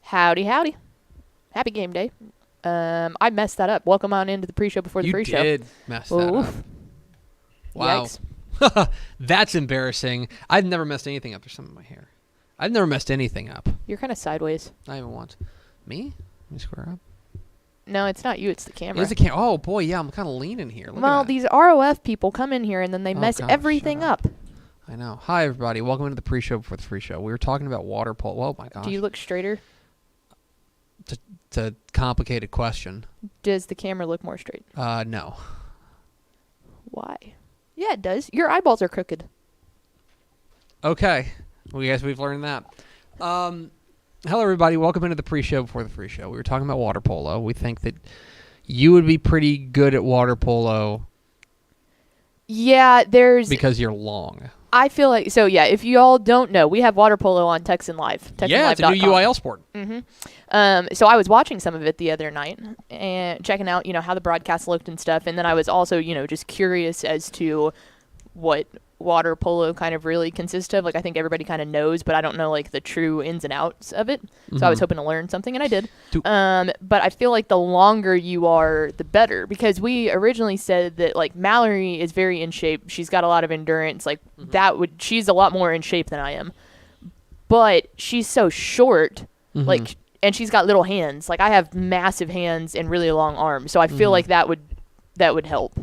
Howdy, howdy. Happy game day. I messed that up. Welcome on into the pre-show before the pre-show. You did mess that up. Wow. That's embarrassing. I've never messed anything up. There's something in my hair. I've never messed anything up. You're kind of sideways. Not even once. Me? Let me square up. No, it's not you. It's the camera. It's the camera. Oh, boy, yeah. I'm kind of leaning here. Well, these ROF people come in here and then they mess everything up. I know. Hi, everybody. Welcome into the pre-show before the free show. We were talking about water polo. Oh, my gosh. Do you look straighter? It's a complicated question. Does the camera look more straight? No. Why? Yeah, it does. Your eyeballs are crooked. Okay. Well, I guess we've learned that. Hello, everybody. Welcome into the pre-show before the free show. We were talking about water polo. We think that you would be pretty good at water polo. Yeah, because you're long. I feel like, so yeah, if you all don't know, we have water polo on Texan Live. Yeah, it's a new UIL sport. Mm-hmm. So I was watching some of it the other night and checking out, how the broadcast looked and stuff. And then I was also, just curious as to what water polo kind of really consists of. Like, I think everybody kind of knows, but I don't know, like, the true ins and outs of it. So I was hoping to learn something, and I did. But I feel like the longer you are, the better. Because we originally said that, like, Mallory is very in shape. She's got a lot of endurance. Like, she's a lot more in shape than I am. But she's so short, like, and she's got little hands. Like, I have massive hands and really long arms. So I feel like that would help.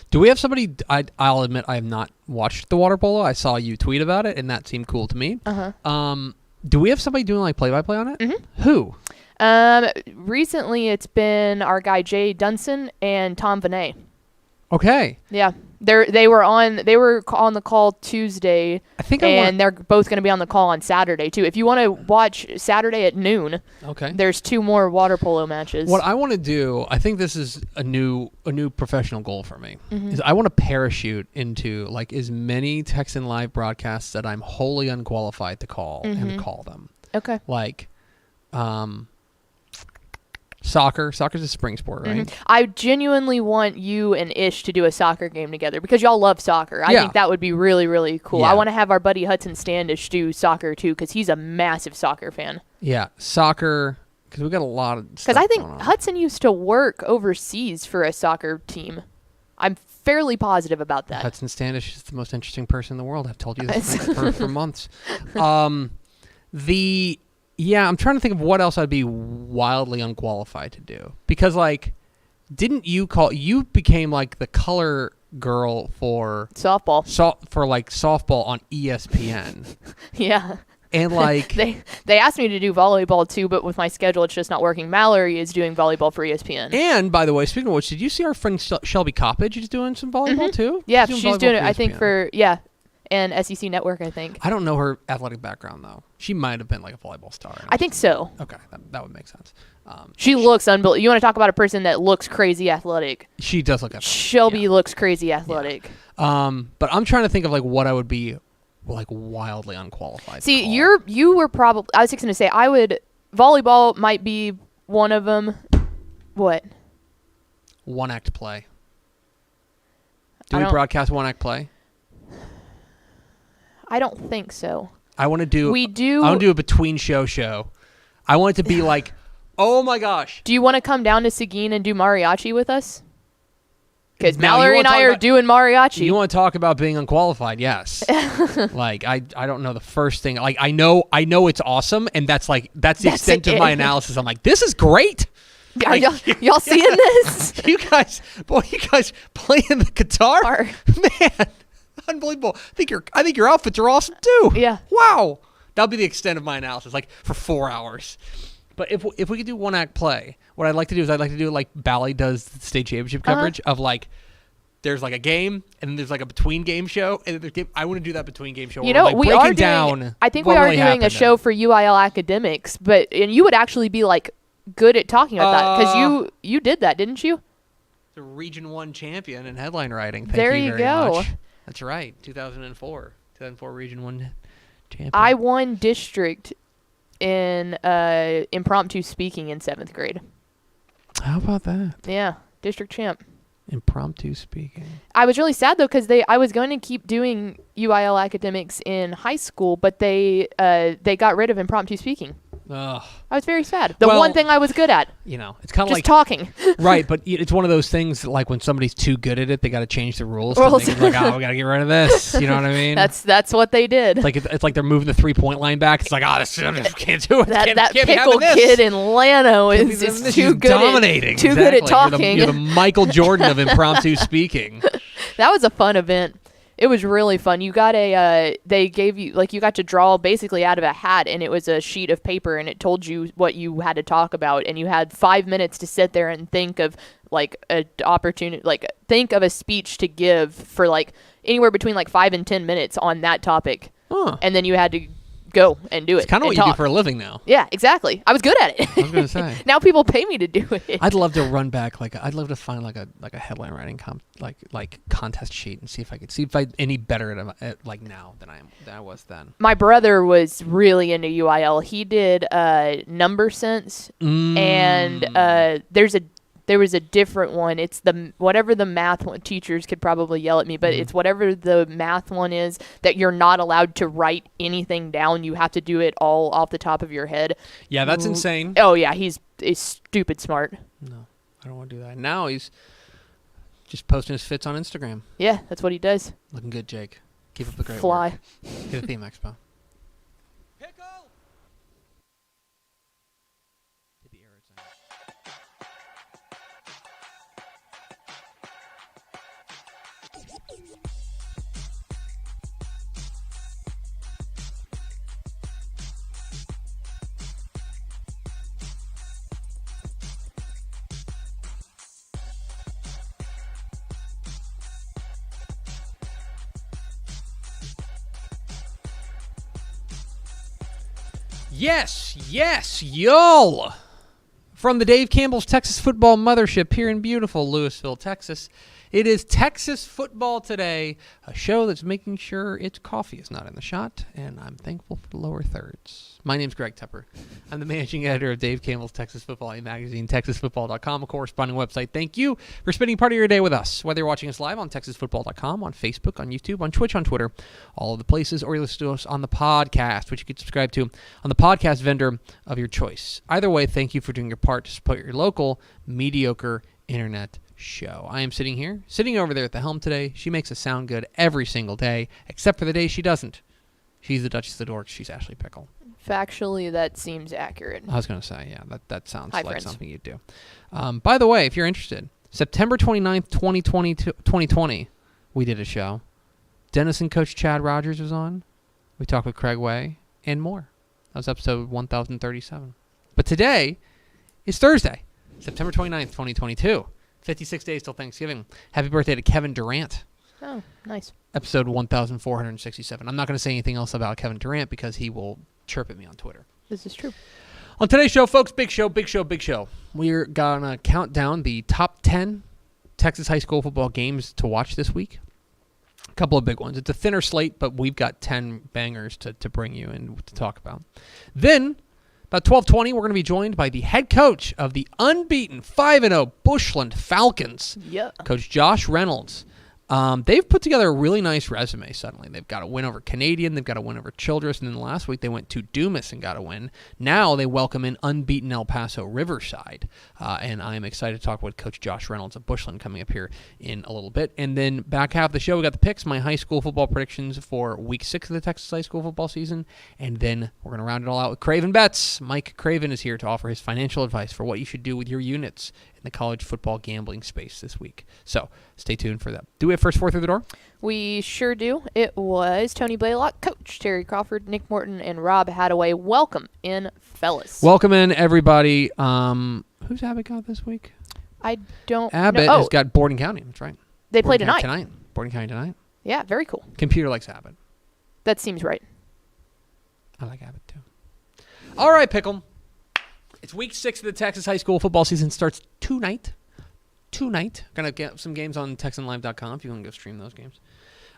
Do we have somebody? I'll admit I have not watched the water polo. I saw you tweet about it, and that seemed cool to me. Do we have somebody doing like play-by-play on it? Who? Recently, it's been our guy Jay Dunson and Tom Vinay. Okay. Yeah, they were on the call Tuesday. They're both going to be on the call on Saturday too. If you want to watch Saturday at noon, there's 2 more water polo matches. What I want to do, I think this is a new professional goal for me. Is I want to parachute into like as many Texan Live broadcasts that I'm wholly unqualified to call and call them. Okay. Like, Soccer's a spring sport, right? I genuinely want you and Ish to do a soccer game together because y'all love soccer. I think that would be really, really cool. I want to have our buddy Hudson Standish do soccer too because he's a massive soccer fan. Yeah, soccer, because we got a lot of stuff. Because I think Hudson used to work overseas for a soccer team. I'm fairly positive about that. Hudson Standish is the most interesting person in the world. I've told you this for months. Yeah, I'm trying to think of what else I'd be wildly unqualified to do. Because, like, you became, like, the color girl for... Softball. Softball on ESPN. Yeah. And, like... they asked me to do volleyball, too, but with my schedule, it's just not working. Mallory is doing volleyball for ESPN. And, by the way, speaking of which, did you see our friend Shelby Coppage is doing some volleyball, too? Yeah, she's doing it, I think, and SEC Network, I think. I don't know her athletic background, though. She might have been like a volleyball star. I think so. Okay, that would make sense. She looks unbelievable. You want to talk about a person that looks crazy athletic? She does look athletic. Shelby looks crazy athletic. Yeah. But I'm trying to think of like what I would be like wildly unqualified. See, you were probably. I was just gonna say volleyball might be one of them. What? One act play. Do we broadcast one act play? I don't think so. I want to do. We do. I want to do a between show. I want it to be like, oh my gosh. Do you want to come down to Seguin and do mariachi with us? Because Mallory and I are doing mariachi. You want to talk about being unqualified? Yes. Like I don't know the first thing. Like I know it's awesome, and that's the extent of my analysis. I'm like, this is great. Are y'all seeing this? you guys playing the guitar, man. Unbelievable. I think your outfits are awesome too. Yeah. Wow. That'll be the extent of my analysis, like for 4 hours. But if we could do one act play, what I'd like to do is like Bally does the state championship coverage of like there's like a game and then there's like a between game show and I want to do that between game show. We are doing. I think we are doing a show for UIL academics, and you would actually be like good at talking about that because you did that, didn't you? The Region 1 champion in headline writing. Thank there you you very go. Much. That's right. 2004 Region 1 champion. I won district in impromptu speaking in 7th grade. How about that? Yeah, district champ. Impromptu speaking. I was really sad though because I was going to keep doing UIL academics in high school, but they got rid of impromptu speaking. Ugh. I was very sad. The Well, one thing I was good at, It's kind of just like talking. right, but it's one of those things that, like when somebody's too good at it, they got to change the rules. Rules. To make it like, we got to get rid of this. You know what I mean? That's what they did. It's like they're moving the 3-point line back. It's like, this can't do it. That can't be pickle having this. kid in Lano is This too is good dominating. at too good at Exactly. talking. You're the Michael Jordan of impromptu speaking. That was a fun event. It was really fun. You got they gave you, like, you got to draw basically out of a hat, and it was a sheet of paper, and it told you what you had to talk about, and you had 5 minutes to sit there and think of, like, an opportunity, like, think of a speech to give for, like, anywhere between, like, 5 and 10 minutes on that topic. Huh. And then you had to go and do it. It's kind of what you do for a living now. Yeah, exactly. I was good at it. I was going to say. Now people pay me to do it. I'd love to run back, I'd love to find a headline writing contest sheet and see if I'm any better at now than I was then. My brother was really into UIL. He did number sense, and there was a different one. It's whatever the math one. Teachers could probably yell at me, but it's whatever the math one is that you're not allowed to write anything down. You have to do it all off the top of your head. Yeah, that's insane. Oh yeah, he's stupid smart. No, I don't want to do that. Now he's just posting his fits on Instagram. Yeah, that's what he does. Looking good, Jake. Keep up the great Fly. work. Get a theme expo. Pickle! Hit the arrow sign. Yes, y'all. From the Dave Campbell's Texas Football Mothership here in beautiful Lewisville, Texas, it is Texas Football Today, a show that's making sure its coffee is not in the shot, and I'm thankful for the lower thirds. My name's Greg Tepper. I'm the managing editor of Dave Campbell's Texas Football magazine, TexasFootball.com, a corresponding website. Thank you for spending part of your day with us, whether you're watching us live on TexasFootball.com, on Facebook, on YouTube, on Twitch, on Twitter, all of the places, or you listen to us on the podcast, which you can subscribe to on the podcast vendor of your choice. Either way, thank you for doing your part to support your local, mediocre internet show. I am sitting over there at the helm today. She makes us sound good every single day, except for the day she doesn't. She's the Duchess of the Dorks. She's Ashley Pickle. Factually, that seems accurate. I was going to say, yeah, that sounds like friends. something you'd do. By the way, if you're interested, September 29th, 2020, we did a show. Denison coach Chad Rogers was on. We talked with Craig Way and more. That was episode 1037. But today is Thursday, September 29th, 2022. 56 days till Thanksgiving. Happy birthday to Kevin Durant. Oh, nice. Episode 1467. I'm not going to say anything else about Kevin Durant because he will chirp at me on Twitter. This is true. On today's show, folks, big show. We're going to count down the top 10 Texas high school football games to watch this week. A couple of big ones. It's a thinner slate, but we've got 10 bangers to bring you and to talk about. Then, about 12:20, we're going to be joined by the head coach of the unbeaten 5-0 Bushland Falcons, Coach Josh Reynolds. They've put together a really nice resume suddenly. They've got a win over Canadian. They've got a win over Childress. And then last week they went to Dumas and got a win. Now they welcome in unbeaten El Paso Riverside. And I am excited to talk with Coach Josh Reynolds of Bushland coming up here in a little bit. And then back half of the show, we got the picks, my high school football predictions for week 6 of the Texas high school football season. And then we're going to round it all out with Craven Betts. Mike Craven is here to offer his financial advice for what you should do with your units in the college football gambling space this week. So stay tuned for that. Do we have first 4 through the door? We sure do. It was Tony Blaylock, Coach Terry Crawford, Nick Morton, and Rob Hadaway. Welcome in, fellas. Welcome in, everybody. Who's Abbott got this week? I don't Abbott know. has got Borden County. That's right. They play Borden tonight. County Borden County tonight. Yeah, very cool. Computer likes Abbott. That seems right. I like Abbott, too. All right, Pickle. It's week 6 of the Texas high school football season. Starts tonight. Going to get some games on TexanLive.com if you want to go stream those games.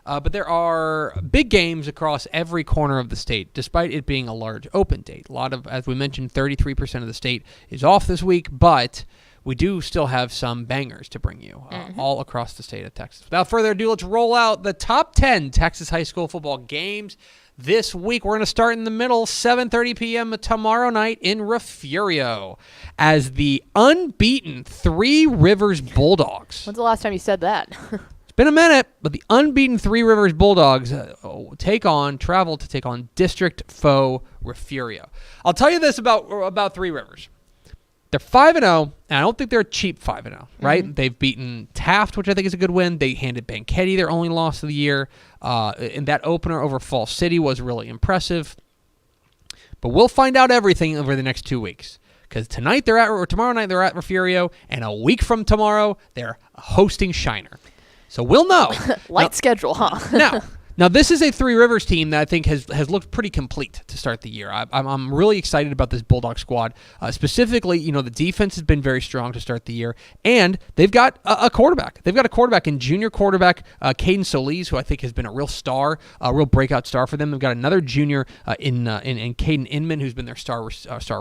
But there are big games across every corner of the state, despite it being a large open date. A lot of, as we mentioned, 33% of the state is off this week, but we do still have some bangers to bring you all across the state of Texas. Without further ado, let's roll out the top 10 Texas high school football games this week. We're going to start in the middle, 7:30 p.m. tomorrow night in Refugio as the unbeaten Three Rivers Bulldogs. When's the last time you said that? It's been a minute, but the unbeaten Three Rivers Bulldogs travel to take on District foe Refugio. I'll tell you this about Three Rivers. They're 5-0, and I don't think they're a cheap 5-0, right? Mm-hmm. They've beaten Taft, which I think is a good win. They handed Banchetti their only loss of the year. And that opener over Falls City was really impressive. But we'll find out everything over the next 2 weeks. Because tomorrow night they're at Refugio, and a week from tomorrow, they're hosting Shiner. So we'll know. Schedule, huh? Now, this is a Three Rivers team that I think has looked pretty complete to start the year. I'm really excited about this Bulldog squad. Specifically, the defense has been very strong to start the year, and they've got a quarterback. They've got a quarterback in junior quarterback, Caden Solis, who I think has been a real star, a real breakout star for them. They've got another junior in Caden Inman, who's been their star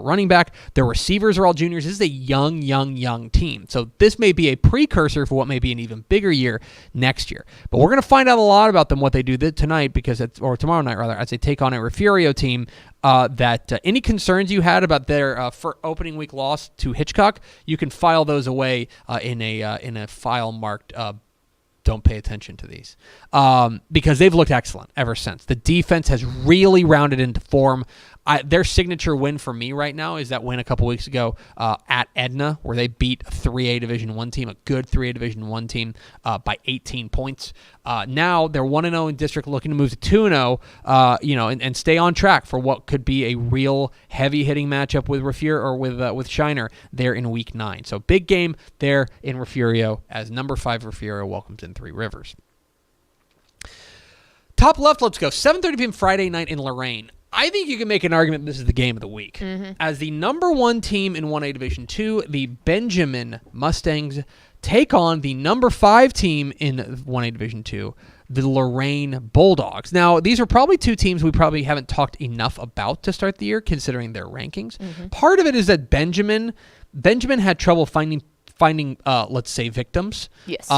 running back. Their receivers are all juniors. This is a young team. So this may be a precursor for what may be an even bigger year next year. But we're going to find out a lot about them, what they do tonight, or tomorrow night rather, as they take on a Refugio team. That any concerns you had about their for opening week loss to Hitchcock, you can file those away in a file marked. Don't pay attention to these because they've looked excellent ever since. The defense has really rounded into form. Their signature win for me right now is that win a couple weeks ago at Edna, where they beat a 3A Division I team, a good 3A Division I team, by 18 points. Now they're 1-0 in district, looking to move to 2-0, and stay on track for what could be a real heavy-hitting matchup with Refugio or with Shiner there in Week 9. So big game there in Refugio as number 5 Refugio welcomes in Three Rivers. Top left, let's go. 7:30 p.m. Friday night in Lorain. I think you can make an argument this is the game of the week. Mm-hmm. As the number 1 team in 1A Division II, the Benjamin Mustangs take on the number 5 team in 1A Division II, the Lorain Bulldogs. Now, these are probably 2 teams we probably haven't talked enough about to start the year, considering their rankings. Mm-hmm. Part of it is that Benjamin had trouble finding let's say, victims. Yes.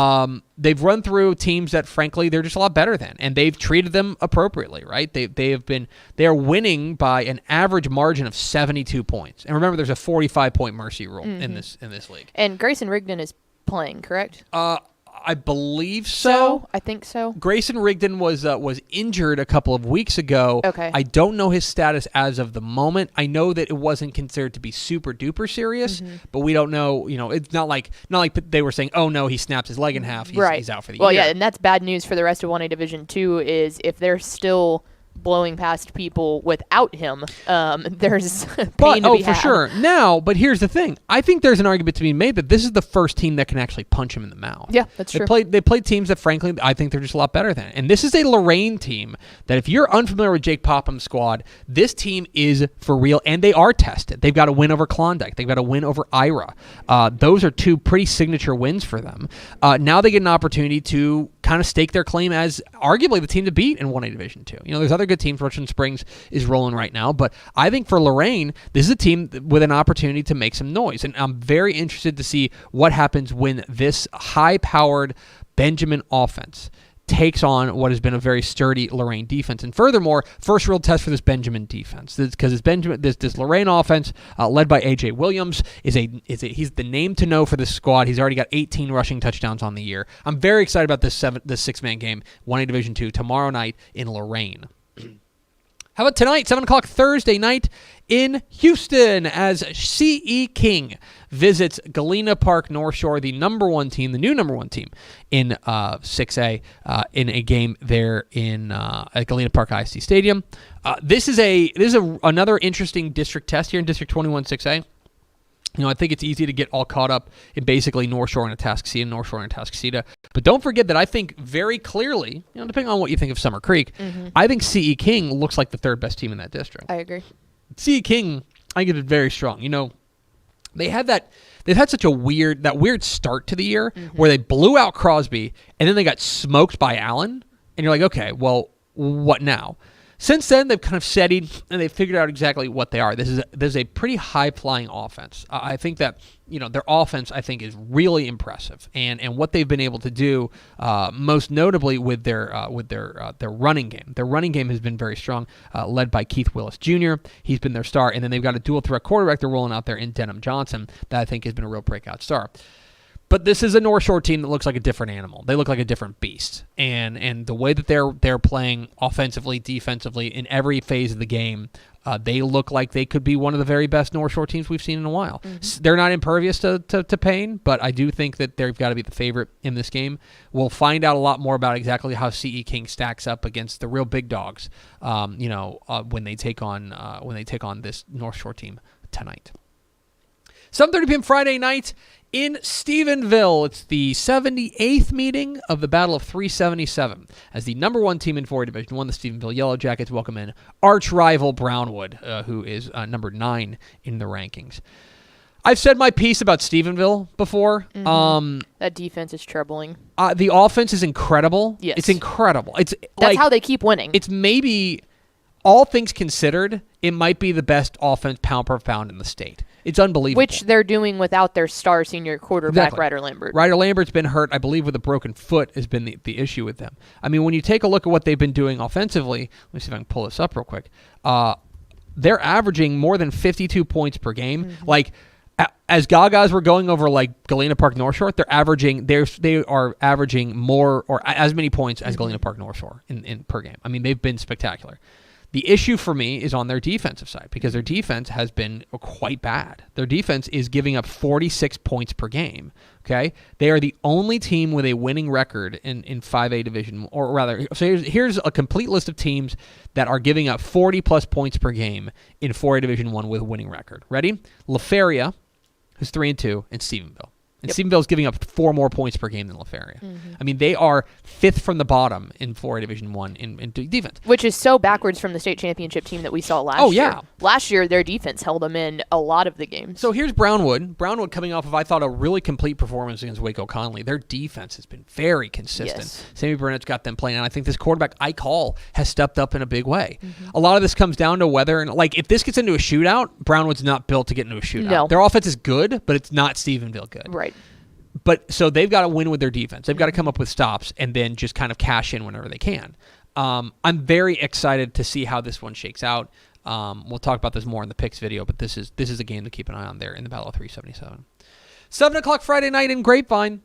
They've run through teams that, frankly, they're just a lot better than, and they've treated them appropriately, right? They are winning by an average margin of 72 points. And remember, there's a 45-point mercy rule in this league. And Grayson Rigdon is playing, correct? I believe so. I think so. Grayson Rigdon was injured a couple of weeks ago. Okay. I don't know his status as of the moment. I know that it wasn't considered to be super duper serious, but we don't know. It's not like they were saying, "Oh no, he snapped his leg in half. He's out for the year." Well, yeah, and that's bad news for the rest of 1A Division II. Is if they're still blowing past people without him, there's pain to be had. For sure. Now, but here's the thing. I think there's an argument to be made that this is the first team that can actually punch him in the mouth. Yeah, that's true. They played teams that, frankly, I think they're just a lot better than. And this is a Lorain team that, if you're unfamiliar with Jake Popham's squad, this team is for real, and they are tested. They've got a win over Klondike. They've got a win over Ira. Those are 2 pretty signature wins for them. Now they get an opportunity to kind of stake their claim as arguably the team to beat in 1A Division II. There's other good teams. Richland Springs is rolling right now, but I think for Lorain, this is a team with an opportunity to make some noise, and I'm very interested to see what happens when this high-powered Benjamin offense takes on what has been a very sturdy Lorain defense. And furthermore, first real test for this Benjamin defense, because this Lorain offense, led by AJ Williams, he's the name to know for this squad. He's already got 18 rushing touchdowns on the year. I'm very excited about this 6-man game, 1A Division II, tomorrow night in Lorain. How about tonight, 7 o'clock Thursday night in Houston, as C.E. King visits Galena Park North Shore, the new number 1 team in 6A, in a game there at Galena Park ISD Stadium. This is another interesting district test here in District 21 6A. I think it's easy to get all caught up in basically North Shore and Atascocita. But don't forget that I think very clearly, depending on what you think of Summer Creek, I think C.E. King looks like the 3rd best team in that district. I agree. C.E. King, I think, is very strong. They've had such a weird start to the year where they blew out Crosby and then they got smoked by Allen. And you're like, okay, well, what now? Since then, they've kind of steadied, and they've figured out exactly what they are. This is a pretty high-flying offense. I think that their offense, I think, is really impressive, and what they've been able to do, most notably with their running game. Their running game has been very strong, led by Keith Willis Jr. He's been their star, and then they've got a dual-threat quarterback they're rolling out there in Denham Johnson that I think has been a real breakout star. But this is a North Shore team that looks like a different animal. They look like a different beast. And the way that they're playing offensively, defensively, in every phase of the game, they look like they could be one of the very best North Shore teams we've seen in a while. Mm-hmm. They're not impervious to pain, but I do think that they've got to be the favorite in this game. We'll find out a lot more about exactly how CE King stacks up against the real big dogs, when they take on this North Shore team tonight. 7:30 p.m. Friday night in Stephenville. It's the 78th meeting of the Battle of 377. As the number one team in 4A Division 1, the Stephenville Yellow Jackets welcome in arch rival Brownwood, who is number 9 in the rankings. I've said my piece about Stephenville before. Mm-hmm. That defense is troubling. The offense is incredible. Yes. It's incredible. That's how they keep winning. It's maybe, all things considered, it might be the best offense pound per pound in the state. It's unbelievable. Which they're doing without their star senior quarterback, exactly. Ryder Lambert. Ryder Lambert's been hurt, I believe, with a broken foot has been the issue with them. I mean, when you take a look at what they've been doing offensively, let me see if I can pull this up real quick. They're averaging more than 52 points per game. Mm-hmm. Like, as Gagas were going over like Galena Park North Shore, they are averaging more or as many points as Galena Park North Shore in per game. I mean, they've been spectacular. The issue for me is on their defensive side because their defense has been quite bad. Their defense is giving up 46 points per game. Okay, they are the only team with a winning record in 5A Division, or rather, so here's a complete list of teams that are giving up 40 plus points per game in 4A Division 1 with a winning record. Ready? LaFeria, who's 3-2, and Stephenville. And Stephenville is giving up 4 more points per game than LaFeria. Mm-hmm. I mean, they are 5th from the bottom in 4A Division 1 in defense. Which is so backwards from the state championship team that we saw last year. Oh, yeah. Last year, their defense held them in a lot of the games. So here's Brownwood. Brownwood coming off of, I thought, a really complete performance against Waco Conley. Their defense has been very consistent. Yes. Sammy Burnett's got them playing, and I think this quarterback, Ike Hall, has stepped up in a big way. Mm-hmm. A lot of this comes down to whether, and like, if this gets into a shootout, Brownwood's not built to get into a shootout. No. Their offense is good, but it's not Stephenville good. Right. But so they've got to win with their defense. They've got to come up with stops and then just kind of cash in whenever they can. I'm very excited to see how this one shakes out. We'll talk about this more in the picks video, but this is a game to keep an eye on there in the Battle of 377. 7 o'clock Friday night in Grapevine,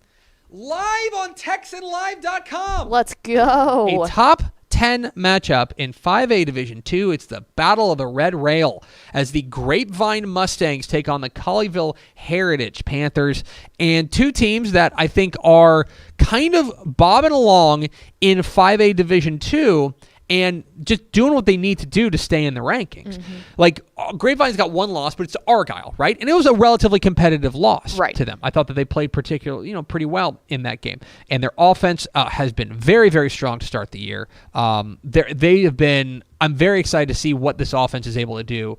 live on TexanLive.com. Let's go. A top 10 matchup in 5A Division 2. It's the Battle of the Red Rail as the Grapevine Mustangs take on the Colleyville Heritage Panthers, and two teams that I think are kind of bobbing along in 5A Division 2 and just doing what they need to do to stay in the rankings. Mm-hmm. Like, Grapevine's got one loss, but it's to Argyle, right? And it was a relatively competitive loss to them. I thought that they played pretty well in that game. And their offense has been very, very strong to start the year. They have been. I'm very excited to see what this offense is able to do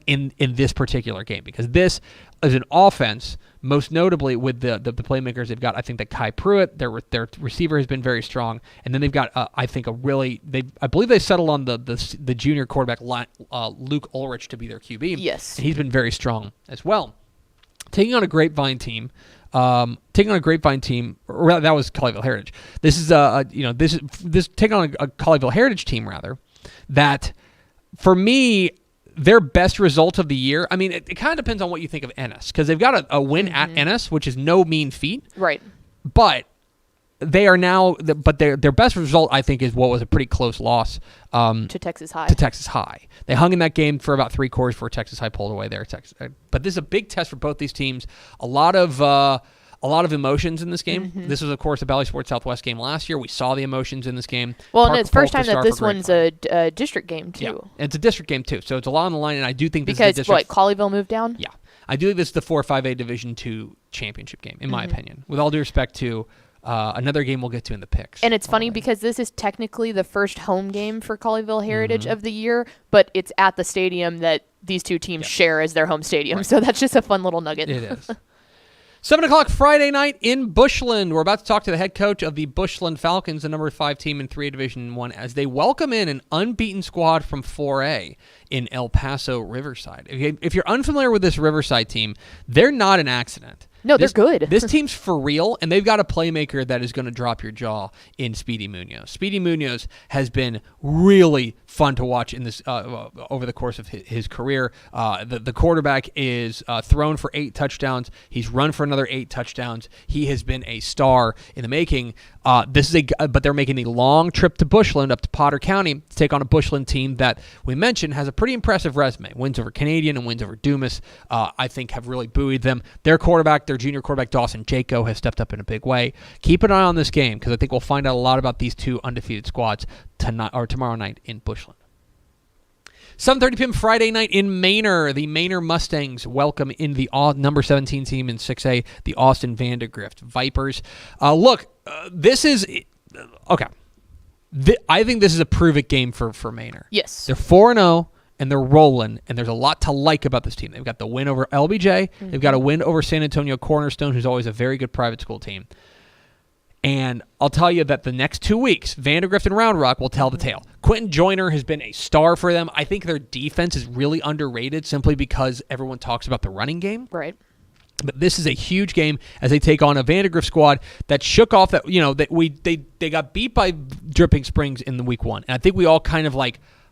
in this particular game, because this is an offense, most notably with the playmakers they've got. I think that Kai Pruitt, their receiver, has been very strong, and then they've got I believe they settled on the junior quarterback Luke Ulrich to be their QB. Yes, and he's been very strong as well. Taking on a Grapevine team. Or rather, that was Colleyville Heritage. This is this taking on a Colleyville Heritage team rather. That, for me, their best result of the year, I mean, it kind of depends on what you think of Ennis, because they've got a win at Ennis, which is no mean feat. Right. But they are now, their best result, I think, is what was a pretty close loss to Texas High. They hung in that game for about 3 quarters before Texas High pulled away there. But this is a big test for both these teams. A lot of emotions in this game. Mm-hmm. This was, of course, a Valley Sports Southwest game last year. We saw the emotions in this game. Well, and it's the first time that this one's a district game, too. Yeah, and it's a district game, too. So it's a lot on the line, and I do think this is a district. Because, Colleyville moved down? Yeah. I do think this is the 4-5A Division 2 championship game, in my opinion, with all due respect to another game we'll get to in the picks. And it's funny because this is technically the first home game for Colleyville Heritage of the year, but it's at the stadium that these two teams share as their home stadium. Right. So that's just a fun little nugget. It is. 7 o'clock Friday night in Bushland. We're about to talk to the head coach of the Bushland Falcons, the number 5 team in 3A Division 1, as they welcome in an unbeaten squad from 4A in El Paso Riverside. If you're unfamiliar with this Riverside team, they're not an accident. No, they're good. This team's for real, and they've got a playmaker that is going to drop your jaw in Speedy Munoz. Speedy Munoz has been really fun to watch in this over the course of his career. The quarterback is thrown for 8 touchdowns. He's run for another 8 touchdowns. He has been a star in the making. But they're making a long trip to Bushland, up to Potter County, to take on a Bushland team that we mentioned has a pretty impressive resume. Wins over Canadian and wins over Dumas, I think, have really buoyed them. Their junior quarterback, Dawson Jaco, has stepped up in a big way. Keep an eye on this game, because I think we'll find out a lot about these 2 undefeated squads tomorrow night in Bushland. 7:30 p.m. Friday night in Manor. The Manor Mustangs welcome in the number 17 team in 6A, the Austin Vandegrift Vipers. This is okay. I think this is a prove-it game for Manor. Yes. They're 4-0, and they're rolling, and there's a lot to like about this team. They've got the win over LBJ. Mm-hmm. They've got a win over San Antonio Cornerstone, who's always a very good private school team. And I'll tell you that the next 2 weeks, Vandegrift and Round Rock will tell the tale. Quentin Joyner has been a star for them. I think their defense is really underrated simply because everyone talks about the running game. Right. But this is a huge game as they take on a Vandegrift squad that shook off they got beat by Dripping Springs in the week 1. And I think we all kind of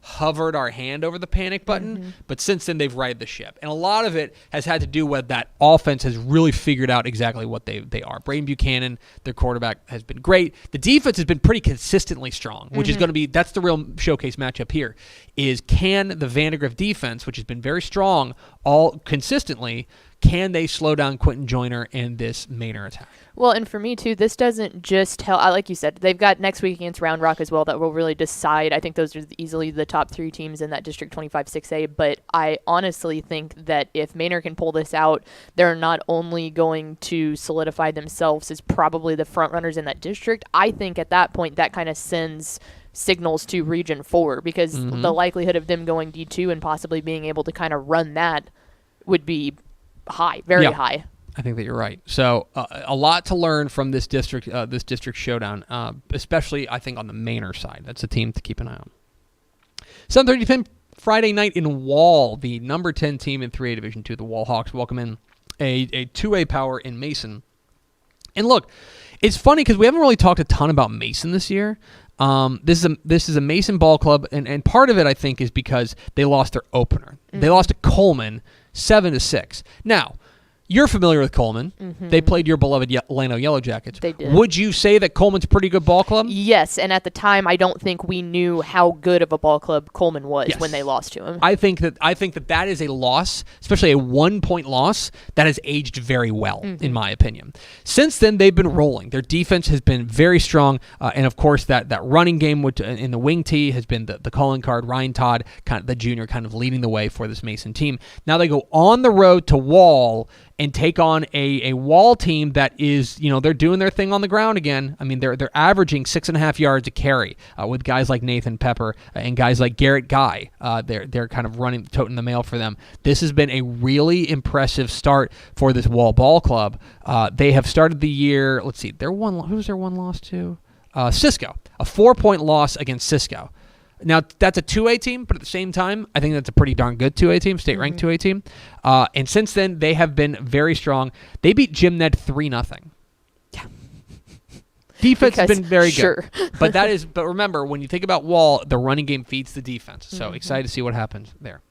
hovered our hand over the panic button, but since then they've righted the ship. And a lot of it has had to do with that offense has really figured out exactly what they are. Braden Buchanan, their quarterback, has been great. The defense has been pretty consistently strong, which is going to be, that's the real showcase matchup here, is can the Vandegrift defense, which has been very strong all consistently, can they slow down Quentin Joyner and this Manor attack? Well, and for me, too, this doesn't just help. Like you said, they've got next week against Round Rock as well that will really decide. I think those are easily the top 3 teams in that District 25 6A. But I honestly think that if Manor can pull this out, they're not only going to solidify themselves as probably the front runners in that district. I think at that point that kind of sends signals to Region 4 because the likelihood of them going D2 and possibly being able to kind of run that would be high, very high. I think that you're right. So a lot to learn from this district showdown, especially I think on the Manor side. That's a team to keep an eye on. 7:30 p.m. Friday night in Wall, the number 10 team in 3A Division 2, the Wall Hawks, welcome in a 2A power in Mason. And look, it's funny because we haven't really talked a ton about Mason this year. This is a Mason ball club, and part of it I think is because they lost their opener. They lost to Coleman 7-6. Now, you're familiar with Coleman. They played your beloved Llano Yellow Jackets. They did. Would you say that Coleman's a pretty good ball club? Yes, and at the time, I don't think we knew how good of a ball club Coleman was when they lost to him. I think that is a loss, especially a 1-point loss, that has aged very well, in my opinion. Since then, they've been rolling. Their defense has been very strong, and of course, that running game in the wing tee has been the calling card. Ryan Todd, kind of the junior, kind of leading the way for this Mason team. Now they go on the road to Wall and take on a Wall team that is, they're doing their thing on the ground again. I mean, they're averaging 6.5 yards a carry with guys like Nathan Pepper and guys like Garrett Guy. They're kind of toting the mail for them. This has been a really impressive start for this Wall ball club. They have started the year. Let's see, who's their one loss to? Cisco, a 4-point loss against Cisco. Now, that's a 2A team, but at the same time, I think that's a pretty darn good 2A team, state-ranked 2A team. And since then, they have been very strong. They beat Jim Ned 3-0. Yeah. Defense has been very good. But but remember, when you think about Wall, the running game feeds the defense. So excited to see what happens there.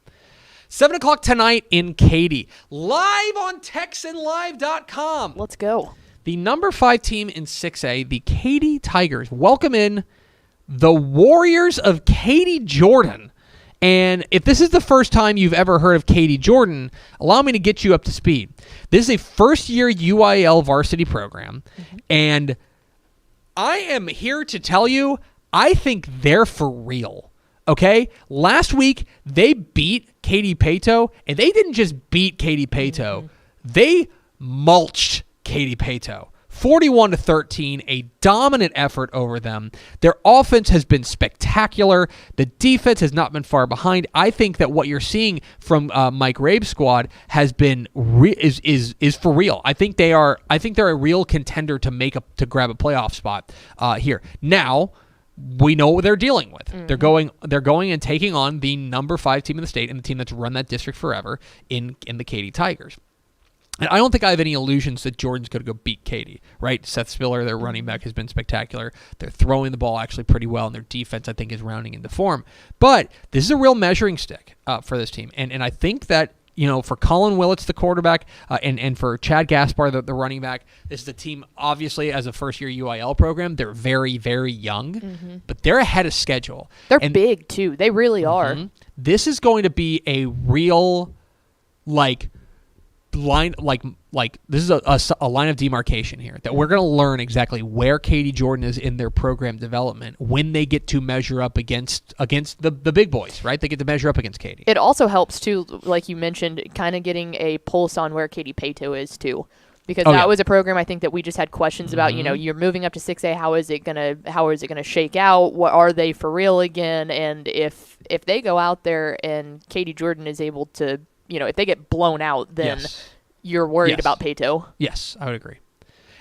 7 o'clock tonight in Katy, live on TexanLive.com. Let's go. The number 5 team in 6A, the Katy Tigers, welcome in the Warriors of Katy Jordan. And if this is the first time you've ever heard of Katy Jordan, allow me to get you up to speed. This is a first-year UIL varsity program, and I am here to tell you, I think they're for real. Okay? Last week, they beat Katy Pato, and they didn't just beat Katy Pato. They mulched Katy Pato. 41-13, a dominant effort over them. Their offense has been spectacular. The defense has not been far behind. I think that what you're seeing from Mike Rabe's squad has been is for real. I think they're a real contender to grab a playoff spot here. Now, we know what they're dealing with. Mm-hmm. They're going and taking on the number 5 team in the state and the team that's run that district forever in the Katy Tigers. And I don't think I have any illusions that Jordan's going to go beat Katy, right? Seth Spiller, their running back, has been spectacular. They're throwing the ball actually pretty well, and their defense, I think, is rounding into form. But this is a real measuring stick for this team. And I think that, for Colin Willits, the quarterback, and for Chad Gaspar, the running back, this is a team, obviously, as a first-year UIL program. They're very, very young, but they're ahead of schedule. They're big, too. They really are. This is going to be a real, line, this is a line of demarcation here that we're going to learn exactly where Katy Jordan is in their program development when they get to measure up against the big boys, right? They get to measure up against Katy. It also helps too, like you mentioned, kind of getting a pulse on where Katy Paetow is too, because that was a program I think that we just had questions about. You're moving up to 6A. How is it gonna shake out? What are they for real again? And if they go out there and Katy Jordan is able to, if they get blown out, then you're worried about Paetow. Yes, I would agree.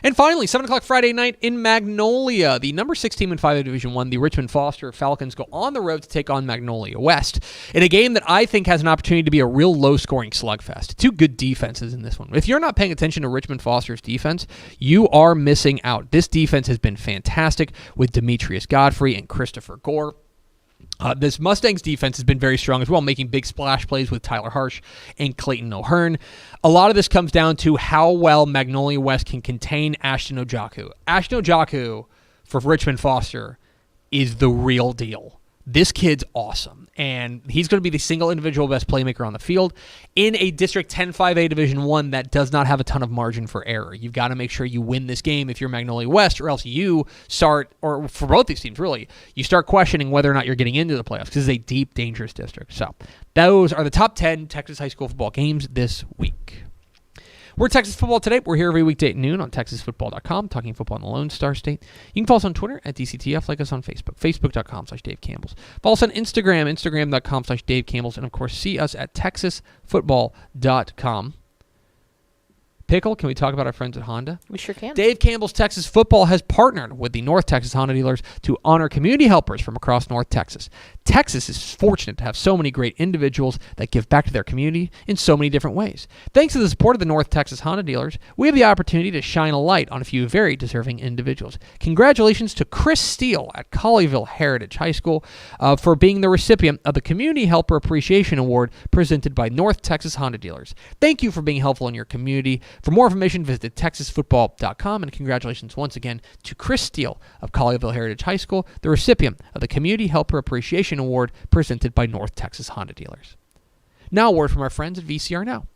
And finally, 7 o'clock Friday night in Magnolia, the number 6 team in 5A Division I, the Richmond Foster Falcons, go on the road to take on Magnolia West in a game that I think has an opportunity to be a real low-scoring slugfest. 2 good defenses in this one. If you're not paying attention to Richmond Foster's defense, you are missing out. This defense has been fantastic with Demetrius Godfrey and Christopher Gore. This Mustangs defense has been very strong as well, making big splash plays with Tyler Harsh and Clayton O'Hearn. A lot of this comes down to how well Magnolia West can contain Ashton Ojaku. Ashton Ojaku for Richmond Foster is the real deal. This kid's awesome, and he's going to be the single individual best playmaker on the field in a District 10 5A Division I that does not have a ton of margin for error. You've got to make sure you win this game if you're Magnolia West, or else you start, or for both these teams really, you start questioning whether or not you're getting into the playoffs, because it's a deep, dangerous district. So those are the top 10 Texas high school football games this week. We're Texas Football Today. We're here every weekday at noon on TexasFootball.com, talking football in the Lone Star State. You can follow us on Twitter at DCTF, like us on Facebook, Facebook.com/Dave Campbell's. Follow us on Instagram, Instagram.com/Dave Campbell's, and of course, see us at TexasFootball.com. Pickle, can we talk about our friends at Honda? We sure can. Dave Campbell's Texas Football has partnered with the North Texas Honda dealers to honor community helpers from across North Texas. Texas is fortunate to have so many great individuals that give back to their community in so many different ways. Thanks to the support of the North Texas Honda dealers, we have the opportunity to shine a light on a few very deserving individuals. Congratulations to Chris Steele at Colleyville Heritage High School for being the recipient of the Community Helper Appreciation Award presented by North Texas Honda dealers. Thank you for being helpful in your community. For more information, visit TexasFootball.com, and congratulations once again to Chris Steele of Colleyville Heritage High School, the recipient of the Community Helper Appreciation Award presented by North Texas Honda dealers. Now a word from our friends at VCR Now.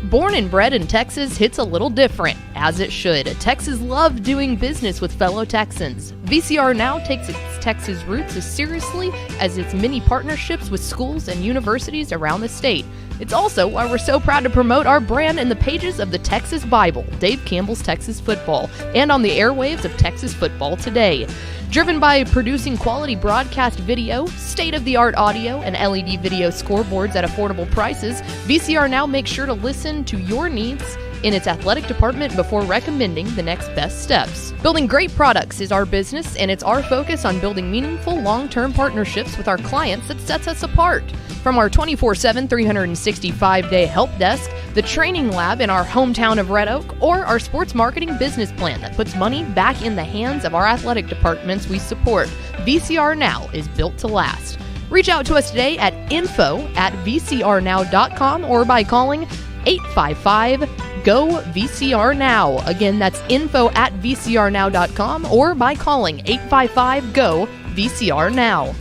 Born and bred in Texas hits a little different, as it should. Texas loves doing business with fellow Texans. VCR Now takes its Texas roots as seriously as its many partnerships with schools and universities around the state. It's also why we're so proud to promote our brand in the pages of the Texas Bible, Dave Campbell's Texas Football, and on the airwaves of Texas Football Today. Driven by producing quality broadcast video, state-of-the-art audio, and LED video scoreboards at affordable prices, VCR Now makes sure to listen to your needs in its athletic department before recommending the next best steps. Building great products is our business, and it's our focus on building meaningful, long-term partnerships with our clients that sets us apart. From our 24/7, 365-day help desk, the training lab in our hometown of Red Oak, or our sports marketing business plan that puts money back in the hands of our athletic departments we support, VCR Now is built to last. Reach out to us today at info@vcrnow.com or by calling 855-GO-VCR-NOW. Again, that's info@vcrnow.com or by calling 855-GO-VCR-NOW.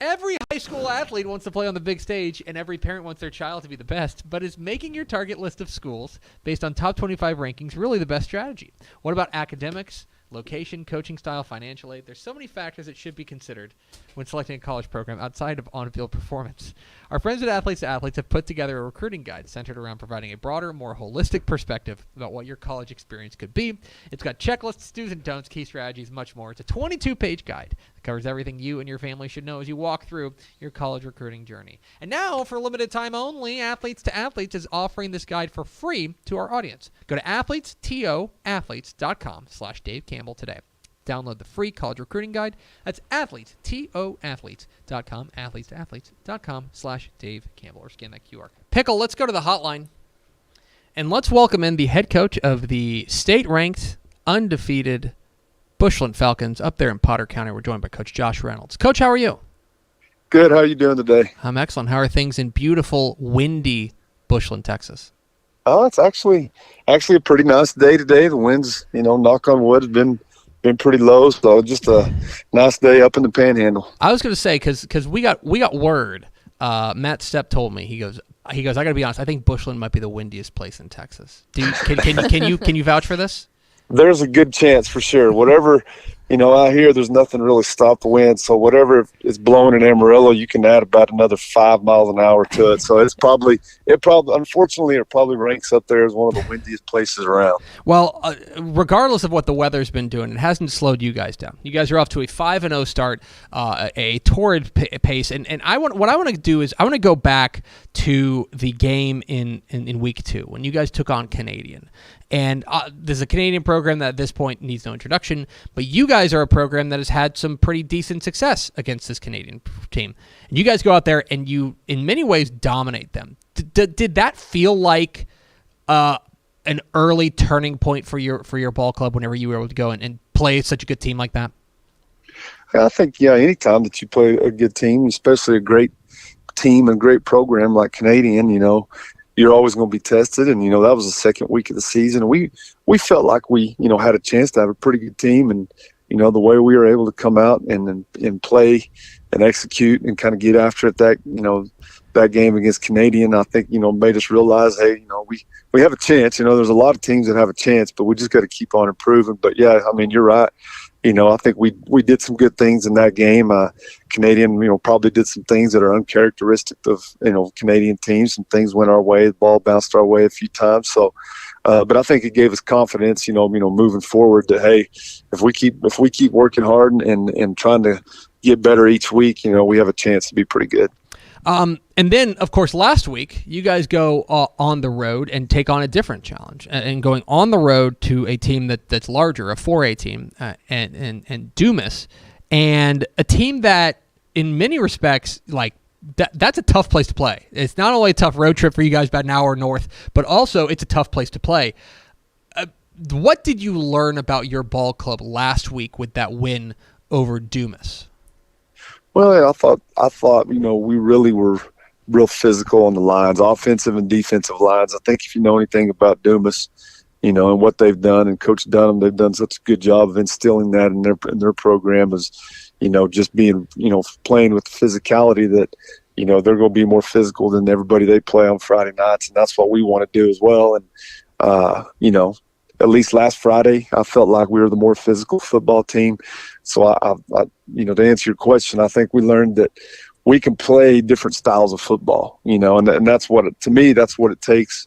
Every high school athlete wants to play on the big stage, and every parent wants their child to be the best, but is making your target list of schools based on top 25 rankings really the best strategy? What about academics? location, coaching style, financial aid. There's so many factors that should be considered when selecting a college program outside of on-field performance. Our friends at Athletes to Athletes have put together a recruiting guide centered around providing a broader, more holistic perspective about what your college experience could be. It's got checklists, do's and don'ts, key strategies, much more. It's a 22-page guide that covers everything you and your family should know as you walk through your college recruiting journey. And now, for a limited time only, Athletes to Athletes is offering this guide for free to our audience. Go to athletes.com/Dave Campbell today. Download the free college recruiting guide. That's athletes.com, athletes.com/Dave Campbell, or scan that QR. Pickle, let's go to the hotline, and let's welcome in the head coach of the state-ranked, undefeated Bushland Falcons up there in Potter County. We're joined by Coach Josh Reynolds. Coach, how are you? Good. How are you doing today? I'm excellent. How are things in beautiful, windy Bushland, Texas? Oh, it's actually a pretty nice day today. The winds, knock on wood, have been pretty low, so just a nice day up in the Panhandle. I was going to say because we got word. Matt Stepp told me he goes. I got to be honest. I think Bushland might be the windiest place in Texas. Can you vouch for this? There's a good chance for sure. Whatever, out here, there's nothing really stop the wind. So whatever is blowing in Amarillo, you can add about another 5 miles an hour to it. So unfortunately, it probably ranks up there as one of the windiest places around. Well, regardless of what the weather's been doing, it hasn't slowed you guys down. You guys are off to a 5-0 start, a torrid pace. And what I want to do is I want to go back to the game in week 2 when you guys took on Canadian. And there's a Canadian program that at this point needs no introduction, but you guys are a program that has had some pretty decent success against this Canadian team. And you guys go out there and you, in many ways, dominate them. Did that feel like an early turning point for your ball club whenever you were able to go and play such a good team like that? I think, anytime that you play a good team, especially a great team and a great program like Canadian, you're always going to be tested. And, that was the second week of the season. And we felt like we, had a chance to have a pretty good team. And, the way we were able to come out and play and execute and kind of get after it that game against Canadian, I think, made us realize, hey, we have a chance. There's a lot of teams that have a chance, but we just got to keep on improving. But, yeah, I mean, you're right. I think we did some good things in that game. Canadian, probably did some things that are uncharacteristic of, Canadian teams. Some things went our way. The ball bounced our way a few times. So, but I think it gave us confidence, moving forward that, hey, if we keep working hard and trying to get better each week, we have a chance to be pretty good. And then, of course, last week, you guys go on the road and take on a different challenge. And going on the road to a team that's larger, a 4A team, and Dumas, and a team that, in many respects, like that's a tough place to play. It's not only a tough road trip for you guys about an hour north, but also it's a tough place to play. What did you learn about your ball club last week with that win over Dumas? Well, I thought, we really were real physical on the lines, offensive and defensive lines. I think if you know anything about Dumas, and what they've done, and Coach Dunham, they've done such a good job of instilling that in their program as, just being, playing with the physicality that, they're going to be more physical than everybody they play on Friday nights. And that's what we want to do as well. And, at least last Friday, I felt like we were the more physical football team. So I to answer your question, I think we learned that we can play different styles of football, and that's to me, that's what it takes,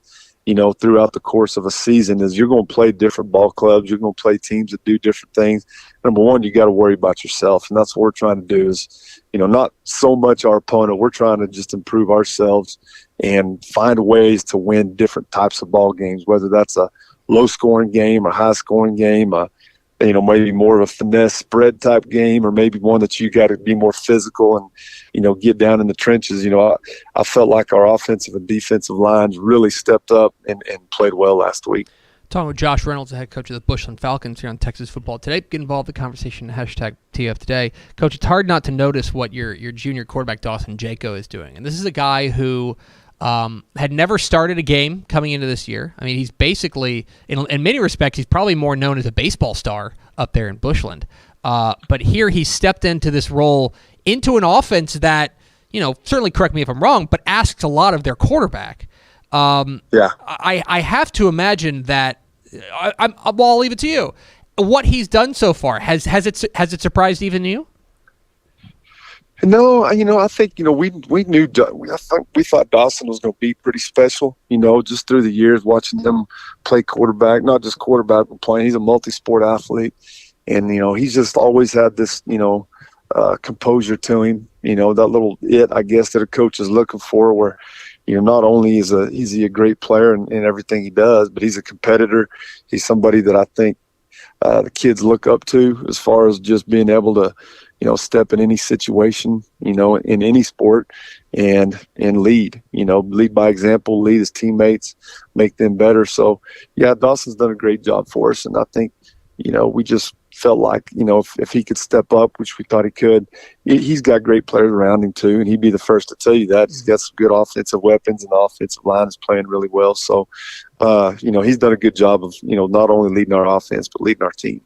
throughout the course of a season is you're going to play different ball clubs. You're going to play teams that do different things. Number one, you got to worry about yourself. And that's what we're trying to do is, not so much our opponent. We're trying to just improve ourselves and find ways to win different types of ball games, whether that's a low-scoring game or high-scoring game, maybe more of a finesse spread type game, or maybe one that you got to be more physical and, get down in the trenches. I felt like our offensive and defensive lines really stepped up and played well last week. Talking with Josh Reynolds, the head coach of the Bushland Falcons here on Texas Football Today. Get involved in the conversation, #TF Today. Coach, it's hard not to notice what your junior quarterback, Dawson Jaco, is doing. And this is a guy who had never started a game coming into this year. I mean, he's basically, in many respects, he's probably more known as a baseball star up there in Bushland. But here he stepped into this role, into an offense that, certainly correct me if I'm wrong, but asks a lot of their quarterback. Yeah. I have to imagine that, I'll leave it to you. what he's done so far, has it surprised even you? No, I think, we knew, I think we thought Dawson was going to be pretty special, just through the years watching him play quarterback, not just quarterback, but playing. He's a multi-sport athlete. And, he's just always had this, composure to him, that little I guess, that a coach is looking for, where, not only is he a great player in everything he does, but he's a competitor. He's somebody that I think the kids look up to as far as just being able to, step in any situation, in any sport and lead, lead by example, lead his teammates, make them better. So, yeah, Dawson's done a great job for us. And I think, we just felt like, if he could step up, which we thought he could, he's got great players around him too. And he'd be the first to tell you that. He's got some good offensive weapons, and the offensive line is playing really well. So, he's done a good job of, not only leading our offense, but leading our team.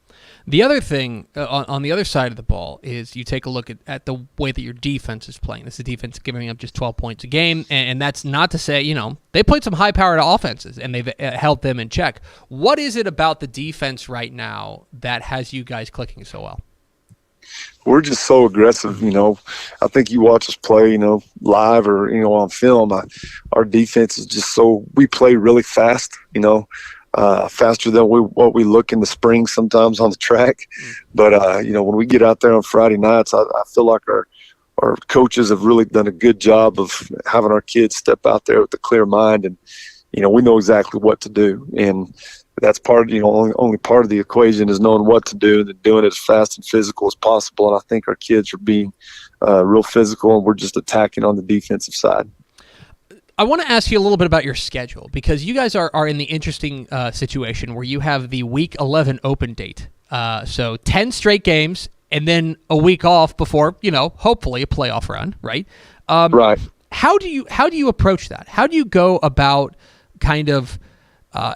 The other thing on the other side of the ball is you take a look at the way that your defense is playing. This is a defense giving up just 12 points a game, and that's not to say, they played some high-powered offenses, and they've held them in check. What is it about the defense right now that has you guys clicking so well? We're just so aggressive, I think you watch us play, live or, on film, our defense is just we play really fast, faster than what we look in the spring sometimes on the track. But, when we get out there on Friday nights, I feel like our coaches have really done a good job of having our kids step out there with a clear mind. And, we know exactly what to do. And that's part, only part of the equation is knowing what to do and doing it as fast and physical as possible. And I think our kids are being real physical, and we're just attacking on the defensive side. I want to ask you a little bit about your schedule, because you guys are in the interesting situation where you have the Week 11 open date. So 10 straight games and then a week off before, hopefully a playoff run, right? Right. How do you approach that? How do you go about kind of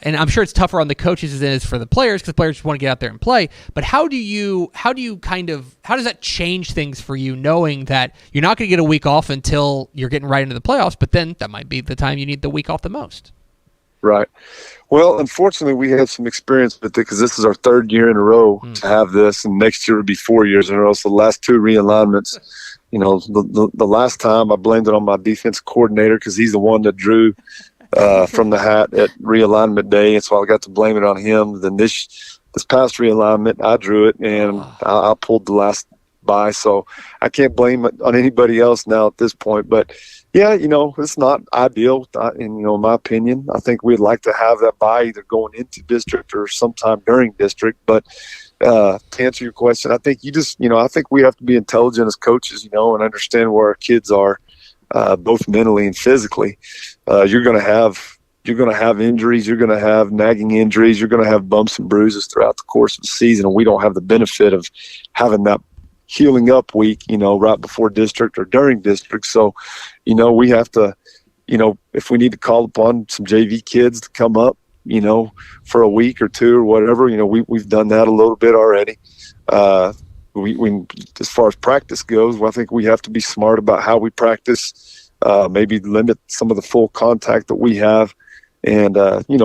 and I'm sure it's tougher on the coaches than it is for the players, because players just want to get out there and play. But how does that change things for you, knowing that you're not going to get a week off until you're getting right into the playoffs, but then that might be the time you need the week off the most? Right. Well, unfortunately, we have some experience with it, because this is our third year in a row to have this, and next year will be 4 years in a row. So the last two realignments, the last time I blamed it on my defense coordinator, because he's the one that drew from the hat at realignment day, and so I got to blame it on him. Then this past realignment, I drew it, and I pulled the last bye, so I can't blame it on anybody else now at this point. But yeah, it's not ideal, in my opinion. I think we'd like to have that bye either going into district or sometime during district. But to answer your question, I think I think we have to be intelligent as coaches, and understand where our kids are, both mentally and physically. You're going to have injuries. You're going to have nagging injuries. You're going to have bumps and bruises throughout the course of the season, and we don't have the benefit of having that healing up week, right before district or during district. So, we have to, if we need to call upon some JV kids to come up, for a week or two or whatever, we've done that a little bit already. We as far as practice goes, well, I think we have to be smart about how we practice, maybe limit some of the full contact that we have, and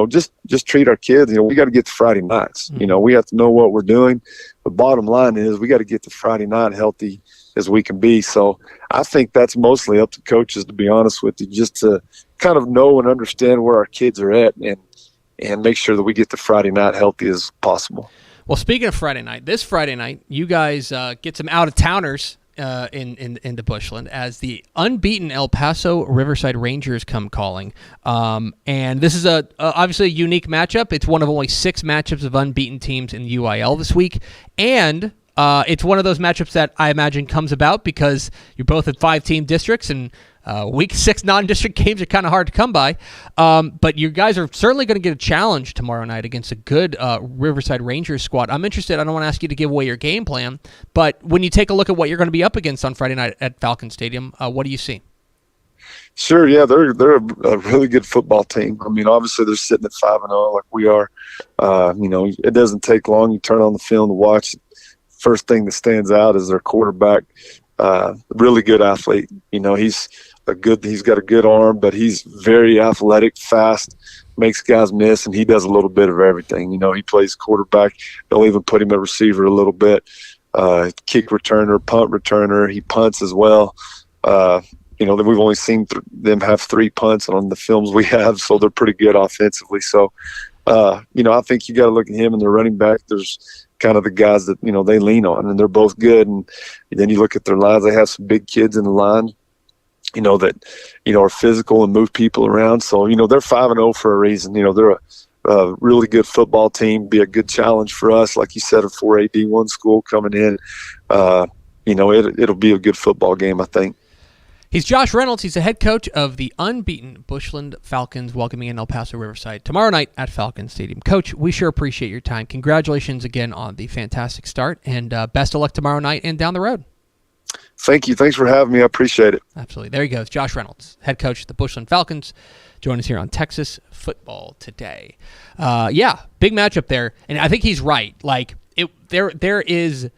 just treat our kids. We got to get to Friday nights. We have to know what we're doing. The bottom line is we got to get to Friday night healthy as we can be. So I think that's mostly up to coaches, to be honest with you, just to kind of know and understand where our kids are at, and make sure that we get to Friday night healthy as possible. Well, speaking of Friday night, this Friday night, you guys get some out-of-towners into Bushland as the unbeaten El Paso Riverside Rangers come calling. And this is obviously a unique matchup. It's one of only 6 matchups of unbeaten teams in UIL this week. And it's one of those matchups that I imagine comes about because you're both in 5-team districts, and Week 6 non-district games are kind of hard to come by. But you guys are certainly going to get a challenge tomorrow night against a good Riverside Rangers squad. I'm interested. I don't want to ask you to give away your game plan, but when you take a look at what you're going to be up against on Friday night at Falcon Stadium, what do you see? Sure, yeah, they're a really good football team. I mean, obviously they're sitting at 5-0 like we are. It doesn't take long. You turn on the film to watch. First thing that stands out is their quarterback. Really good athlete. He's got a good arm, but he's very athletic, fast, makes guys miss, and he does a little bit of everything. He plays quarterback. They'll even put him at receiver a little bit. Kick returner, punt returner. He punts as well. We've only seen them have 3 punts on the films we have, so they're pretty good offensively. So, I think you got to look at him and the running back. There's kind of the guys that, they lean on, and they're both good. And then you look at their lines. They have some big kids in the line, that, are physical and move people around. So, they're 5-0 for a reason. They're a really good football team, be a good challenge for us. Like you said, a 4A D1 school coming in. It'll be a good football game, I think. He's Josh Reynolds. He's the head coach of the unbeaten Bushland Falcons, welcoming in El Paso Riverside tomorrow night at Falcon Stadium. Coach, we sure appreciate your time. Congratulations again on the fantastic start, and best of luck tomorrow night and down the road. Thank you. Thanks for having me. I appreciate it. Absolutely. There he goes. Josh Reynolds, head coach of the Bushland Falcons. Join us here on Texas Football Today. Big matchup there, and I think he's right. Like, there's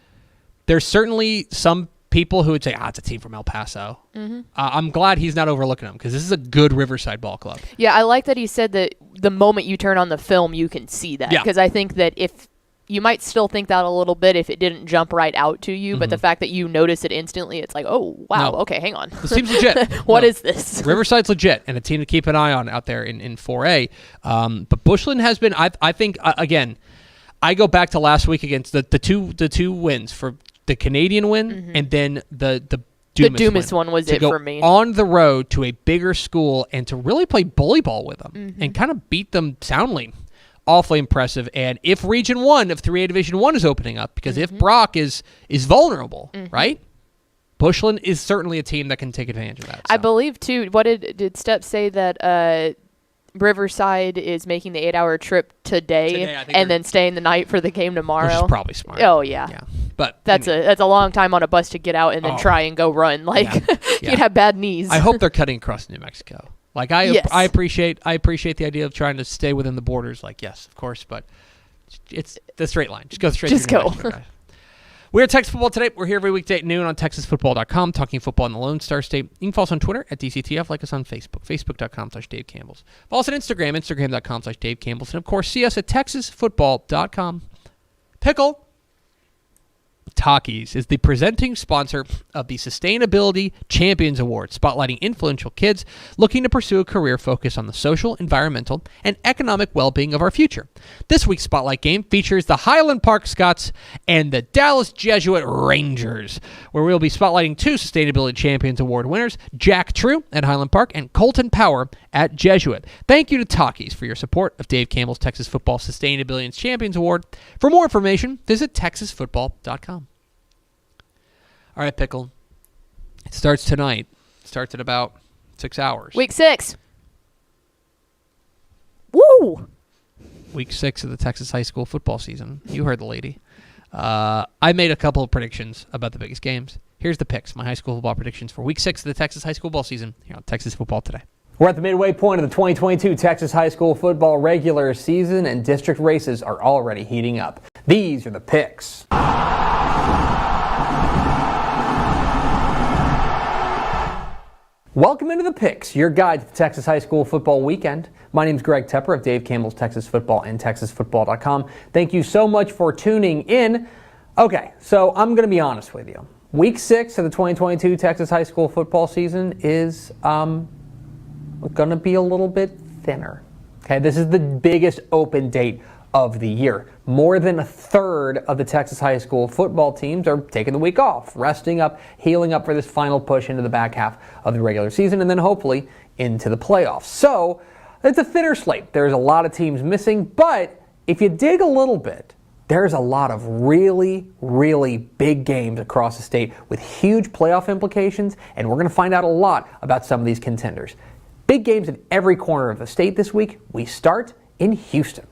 certainly some people who would say, it's a team from El Paso. Mm-hmm. I'm glad he's not overlooking them, because this is a good Riverside ball club. Yeah, I like that he said that the moment you turn on the film, you can see that. Because I think that if you might still think that a little bit if it didn't jump right out to you, but the fact that you notice it instantly, it's like, oh, wow, okay, hang on. This seems legit. What is this? Riverside's legit, and a team to keep an eye on out there in 4A. But Bushland has been, I think, again, I go back to last week against the two wins for the Canadian win, and then the Dumas one was it for me. On the road to a bigger school and to really play bully ball with them and kind of beat them soundly. Awfully impressive. And if Region 1 of 3A Division 1 is opening up, because if Brock is vulnerable, right? Bushland is certainly a team that can take advantage of that. So. I believe, too, what did Step say that Riverside is making the 8-hour trip today and then staying the night for the game tomorrow? Which is probably smart. Oh, yeah. But that's a long time on a bus to get out and then try and go run. You'd have bad knees. I hope they're cutting across New Mexico. I appreciate the idea of trying to stay within the borders. Yes, of course, but it's the straight line. Just go straight. Just go. We're at Texas Football Today. We're here every weekday at noon on TexasFootball.com, talking football in the Lone Star State. You can follow us on Twitter at DCTF, like us on Facebook, Facebook.com/Dave Campbell's. Follow us on Instagram, Instagram.com/Dave Campbell's. And, of course, see us at TexasFootball.com. Pickle Takis is the presenting sponsor of the Sustainability Champions Award, spotlighting influential kids looking to pursue a career focused on the social, environmental, and economic well-being of our future. This week's Spotlight game features the Highland Park Scots and the Dallas Jesuit Rangers, where we'll be spotlighting 2 Sustainability Champions Award winners, Jack True at Highland Park and Colton Power at Jesuit. Thank you to Takis for your support of Dave Campbell's Texas Football Sustainability Champions Award. For more information, visit TexasFootball.com. All right, Pickle. It starts tonight. It starts in about 6 hours. Week 6. Woo! Week 6 of the Texas high school football season. You heard the lady. I made a couple of predictions about the biggest games. Here's the picks, my high school football predictions for Week 6 of the Texas high school football season here on Texas Football Today. We're at the midway point of the 2022 Texas high school football regular season, and district races are already heating up. These are the picks. Welcome into the picks, your guide to the Texas high school football weekend. My name is Greg Tepper of Dave Campbell's Texas Football and TexasFootball.com. Thank you so much for tuning in. Okay, so I'm going to be honest with you. Week 6 of the 2022 Texas high school football season is going to be a little bit thinner. Okay, this is the biggest open date of the year. More than a third of the Texas high school football teams are taking the week off, resting up, healing up for this final push into the back half of the regular season and then hopefully into the playoffs. So it's a thinner slate. There's a lot of teams missing, but if you dig a little bit, there's a lot of really, really big games across the state with huge playoff implications, and we're going to find out a lot about some of these contenders. Big games in every corner of the state this week. We start in Houston.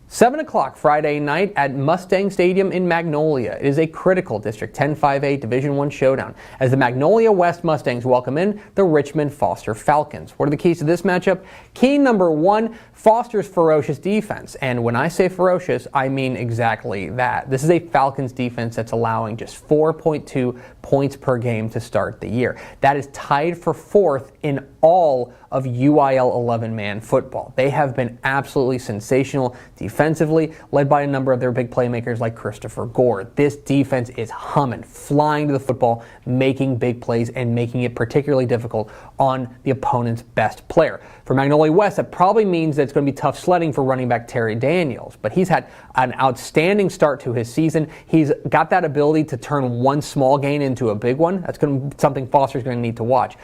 7 o'clock Friday night at Mustang Stadium in Magnolia. It is a critical District 10-5A Division I showdown as the Magnolia West Mustangs welcome in the Richmond Foster Falcons. What are the keys to this matchup? Key number 1, Foster's ferocious defense. And when I say ferocious, I mean exactly that. This is a Falcons defense that's allowing just 4.2 points per game to start the year. That is tied for 4th in all of UIL 11-man football. They have been absolutely sensational defensively, led by a number of their big playmakers like Christopher Gore. This defense is humming, flying to the football, making big plays, and making it particularly difficult on the opponent's best player. For Magnolia West, that probably means that it's going to be tough sledding for running back Terry Daniels, but he's had an outstanding start to his season. He's got that ability to turn one small gain into a big one. That's going to be something Foster's going to need to watch.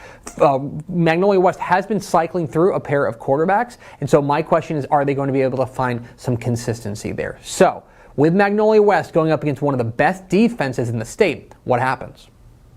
Magnolia West has been cycling through a pair of quarterbacks, and so my question is, are they going to be able to find some consistency there? So, with Magnolia West going up against one of the best defenses in the state, what happens?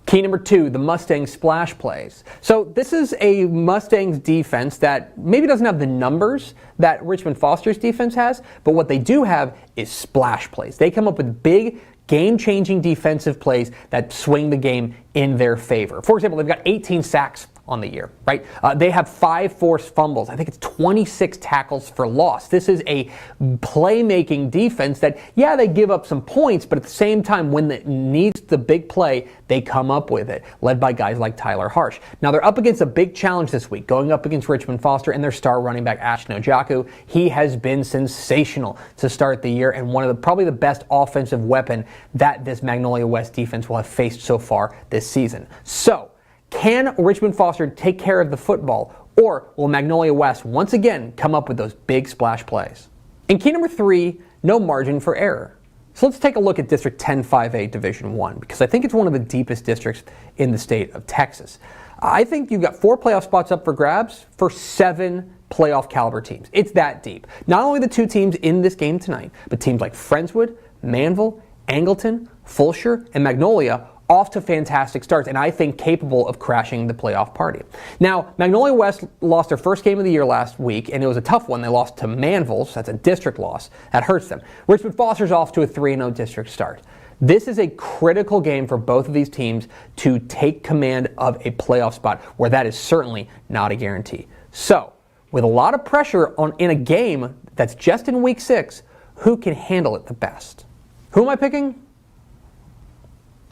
Key number 2, the Mustangs splash plays. So this is a Mustangs defense that maybe doesn't have the numbers that Richmond Foster's defense has, but what they do have is splash plays. They come up with big, game-changing defensive plays that swing the game in their favor. For example, they've got 18 sacks on the year, right? They have 5 forced fumbles. I think it's 26 tackles for loss. This is a playmaking defense that, yeah, they give up some points, but at the same time, when it needs the big play, they come up with it, led by guys like Tyler Harsh. Now, they're up against a big challenge this week, going up against Richmond Foster and their star running back, Ashton Ojaku. He has been sensational to start the year and one of probably the best offensive weapon that this Magnolia West defense will have faced so far this season. So, can Richmond Foster take care of the football, or will Magnolia West once again come up with those big splash plays? In key number 3, no margin for error. So let's take a look at District 10-5A Division I, because I think it's one of the deepest districts in the state of Texas. I think you've got 4 playoff spots up for grabs for 7 playoff caliber teams. It's that deep. Not only the 2 teams in this game tonight, but teams like Friendswood, Manville, Angleton, Fulshire, and Magnolia off to fantastic starts, and I think capable of crashing the playoff party. Now, Magnolia West lost their first game of the year last week, and it was a tough one. They lost to Manville, so that's a district loss. That hurts them. Richmond Foster's off to a 3-0 district start. This is a critical game for both of these teams to take command of a playoff spot, where that is certainly not a guarantee. So, with a lot of pressure in a game that's just in week 6, who can handle it the best? Who am I picking?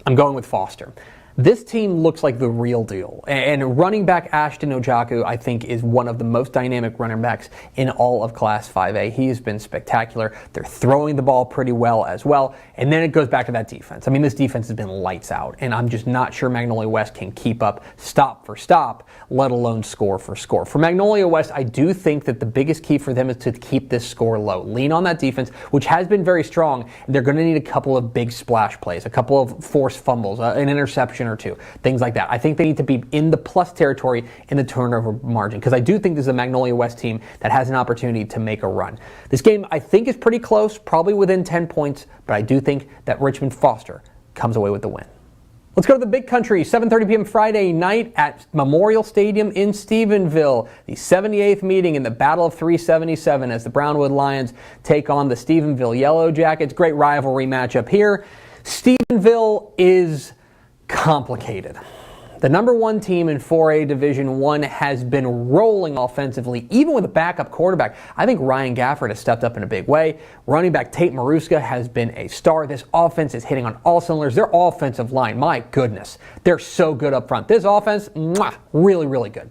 I'm going with Foster. This team looks like the real deal. And running back Ashton Ojaku, I think, is one of the most dynamic running backs in all of Class 5A. He has been spectacular. They're throwing the ball pretty well as well. And then it goes back to that defense. I mean, this defense has been lights out. And I'm just not sure Magnolia West can keep up stop for stop, let alone score for score. For Magnolia West, I do think that the biggest key for them is to keep this score low. Lean on that defense, which has been very strong. They're going to need a couple of big splash plays, a couple of forced fumbles, an interception or 2, things like that. I think they need to be in the plus territory in the turnover margin, because I do think this is a Magnolia West team that has an opportunity to make a run. This game, I think, is pretty close, probably within 10 points, but I do think that Richmond Foster comes away with the win. Let's go to the big country, 7:30 p.m. Friday night at Memorial Stadium in Stephenville. The 78th meeting in the Battle of 377 as the Brownwood Lions take on the Stephenville Yellow Jackets. Great rivalry matchup here. Stephenville is complicated. The number 1 team in 4A Division I has been rolling offensively, even with a backup quarterback. I think Ryan Gafford has stepped up in a big way. Running back Tate Maruska has been a star. This offense is hitting on all cylinders. Their offensive line, my goodness, they're so good up front. This offense, really, really good.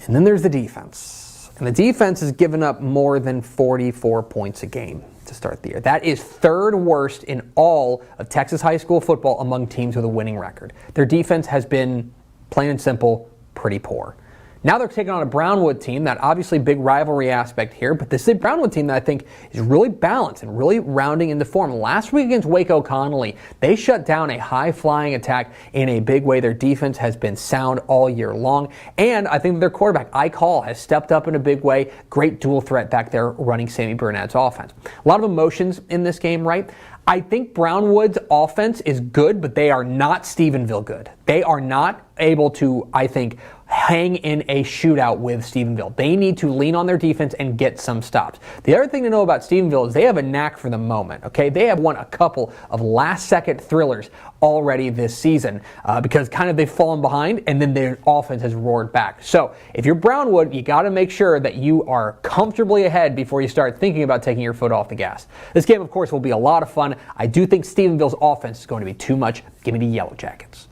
And then there's the defense. And the defense has given up more than 44 points a game to start the year. That is 3rd worst in all of Texas high school football among teams with a winning record. Their defense has been, plain and simple, pretty poor. Now they're taking on a Brownwood team, that obviously big rivalry aspect here, but this is a Brownwood team that I think is really balanced and really rounding into form. Last week against Waco Connolly, they shut down a high-flying attack in a big way. Their defense has been sound all year long, and I think their quarterback, Ike Hall, has stepped up in a big way. Great dual threat back there running Sammy Burnett's offense. A lot of emotions in this game, right? I think Brownwood's offense is good, but they are not Stephenville good. They are not able to, I think, hang in a shootout with Stephenville. They need to lean on their defense and get some stops. The other thing to know about Stephenville is they have a knack for the moment, okay? They have won a couple of last-second thrillers already this season because kind of they've fallen behind and then their offense has roared back. So if you're Brownwood, you got to make sure that you are comfortably ahead before you start thinking about taking your foot off the gas. This game, of course, will be a lot of fun. I do think Stephenville's offense is going to be too much. Give me the Yellow Jackets.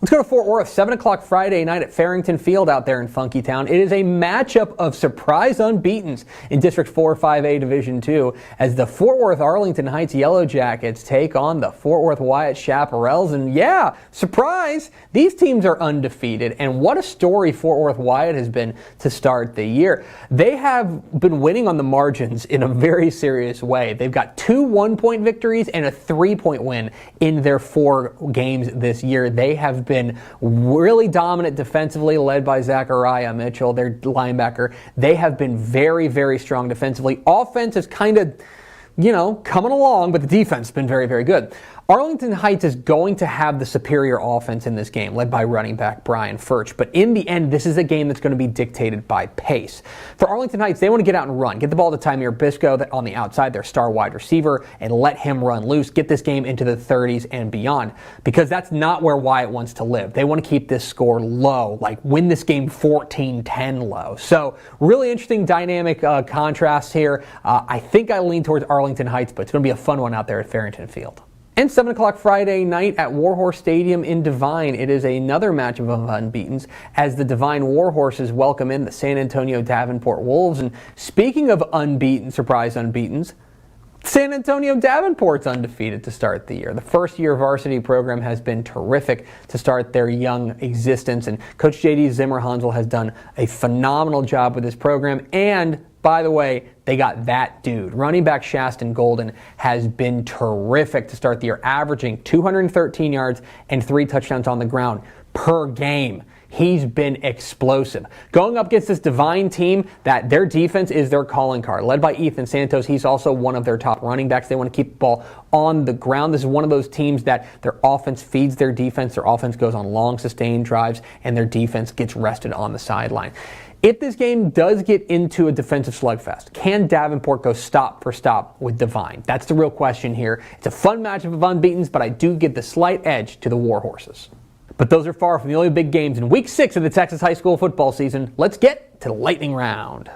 Let's go to Fort Worth, 7 o'clock Friday night at Farrington Field out there in Funky Town. It is a matchup of surprise unbeatens in District 4 5A Division 2 as the Fort Worth Arlington Heights Yellow Jackets take on the Fort Worth Wyatt Chaparrals. And yeah, surprise, these teams are undefeated. And what a story Fort Worth Wyatt has been to start the year. They have been winning on the margins in a very serious way. They've got 2 1-point victories and a 3-point win in their 4 games this year. They have been really dominant defensively, led by Zachariah Mitchell, their linebacker. They have been very, very strong defensively. Offense is kind of, coming along, but the defense has been very, very good. Arlington Heights is going to have the superior offense in this game, led by running back Brian Furch. But in the end, this is a game that's going to be dictated by pace. For Arlington Heights, they want to get out and run. Get the ball to Tymir Bisco on the outside, their star wide receiver, and let him run loose. Get this game into the 30s and beyond, because that's not where Wyatt wants to live. They want to keep this score low, like win this game 14-10 low. So really interesting dynamic contrast here. I think I lean towards Arlington Heights, but it's going to be a fun one out there at Farrington Field. And 7 o'clock Friday night at Warhorse Stadium in Devine, it is another matchup of unbeatens as the Devine Warhorses welcome in the San Antonio Davenport Wolves. And speaking of unbeaten, surprise unbeatens, San Antonio Davenport's undefeated to start the year. The first-year varsity program has been terrific to start their young existence, and Coach J.D. Zimmer-Hansel has done a phenomenal job with this program. And by the way, they got that dude. Running back Shaston Golden has been terrific to start the year, averaging 213 yards and 3 touchdowns on the ground per game. He's been explosive. Going up against this Devine team, that their defense is their calling card. Led by Ethan Santos, he's also one of their top running backs. They want to keep the ball on the ground. This is one of those teams that their offense feeds their defense. Their offense goes on long, sustained drives, and their defense gets rested on the sideline. If this game does get into a defensive slugfest, can Davenport go stop for stop with Devine? That's the real question here. It's a fun matchup of unbeatens, but I do give the slight edge to the Warhorses. But those are far from the only big games in Week 6 of the Texas high school football season. Let's get to the lightning round.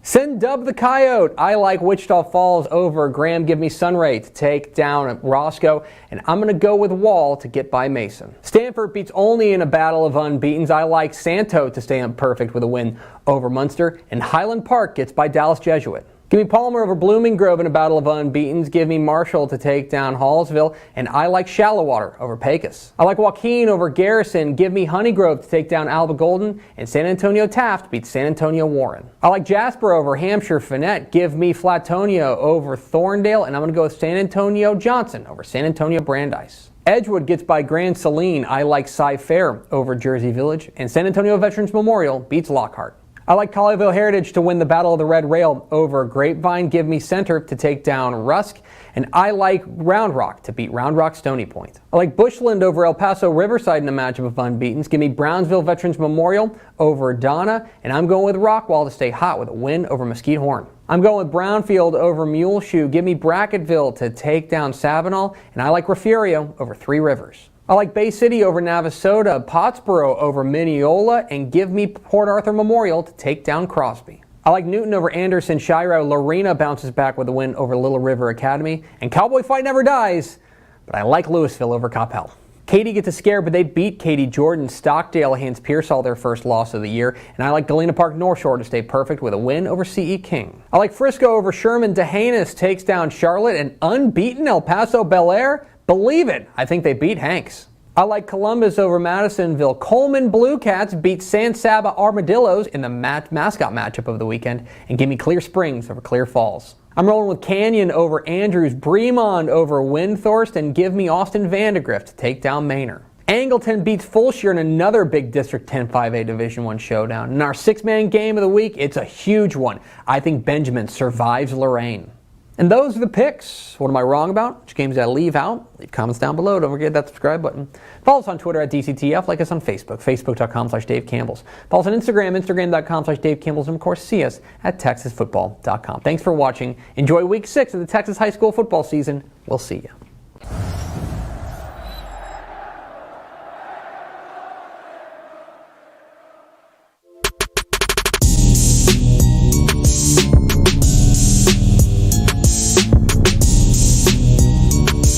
Send Dub the Coyote. I like Wichita Falls over Graham. Give me Sunray to take down Roscoe. And I'm going to go with Wall to get by Mason. Stanford beats Olney in a battle of unbeatens. I like Santo to stay up perfect with a win over Munster. And Highland Park gets by Dallas Jesuit. Give me Palmer over Blooming Grove in a battle of unbeatens. Give me Marshall to take down Hallsville. And I like Shallowater over Pecos. I like Joaquin over Garrison. Give me Honeygrove to take down Alba Golden. And San Antonio Taft beats San Antonio Warren. I like Jasper over Hampshire Finette. Give me Flatonia over Thorndale. And I'm going to go with San Antonio Johnson over San Antonio Brandeis. Edgewood gets by Grand Saline. I like Cy Fair over Jersey Village. And San Antonio Veterans Memorial beats Lockhart. I like Colleyville Heritage to win the Battle of the Red Rail over Grapevine. Give me Center to take down Rusk. And I like Round Rock to beat Round Rock Stony Point. I like Bushland over El Paso Riverside in a matchup of unbeatens. Give me Brownsville Veterans Memorial over Donna. And I'm going with Rockwall to stay hot with a win over Mesquite Horn. I'm going with Brownfield over Muleshoe. Give me Bracketville to take down Sabinal. And I like Refugio over Three Rivers. I like Bay City over Navasota, Pottsboro over Mineola, and give me Port Arthur Memorial to take down Crosby. I like Newton over Anderson Shiro. Lorena bounces back with a win over Little River Academy. And Cowboy Fight never dies, but I like Louisville over Coppell. Katy gets a scare, but they beat Katy Jordan. Stockdale hands Pearsall their first loss of the year. And I like Galena Park North Shore to stay perfect with a win over C.E. King. I like Frisco over Sherman. Dehanis takes down Charlotte, and unbeaten El Paso Bel Air. Believe it, I think they beat Hanks. I like Columbus over Madisonville. Coleman Blue Cats beat San Saba Armadillos in the mascot matchup of the weekend. And give me Clear Springs over Clear Falls. I'm rolling with Canyon over Andrews, Bremond over Windthorst, and give me Austin Vandegrift to take down Manor. Angleton beats Fulshire in another big District 10 5A Division I showdown. In our 6-man game of the week, it's a huge one. I think Benjamin survives Lorraine. And those are the picks. What am I wrong about? Which games did I leave out? Leave comments down below. Don't forget that subscribe button. Follow us on Twitter at DCTF. Like us on Facebook, facebook.com/Dave Campbell's. Follow us on Instagram, instagram.com/Dave Campbell's. And of course, see us at TexasFootball.com. Thanks for watching. Enjoy week 6 of the Texas high school football season. We'll see you.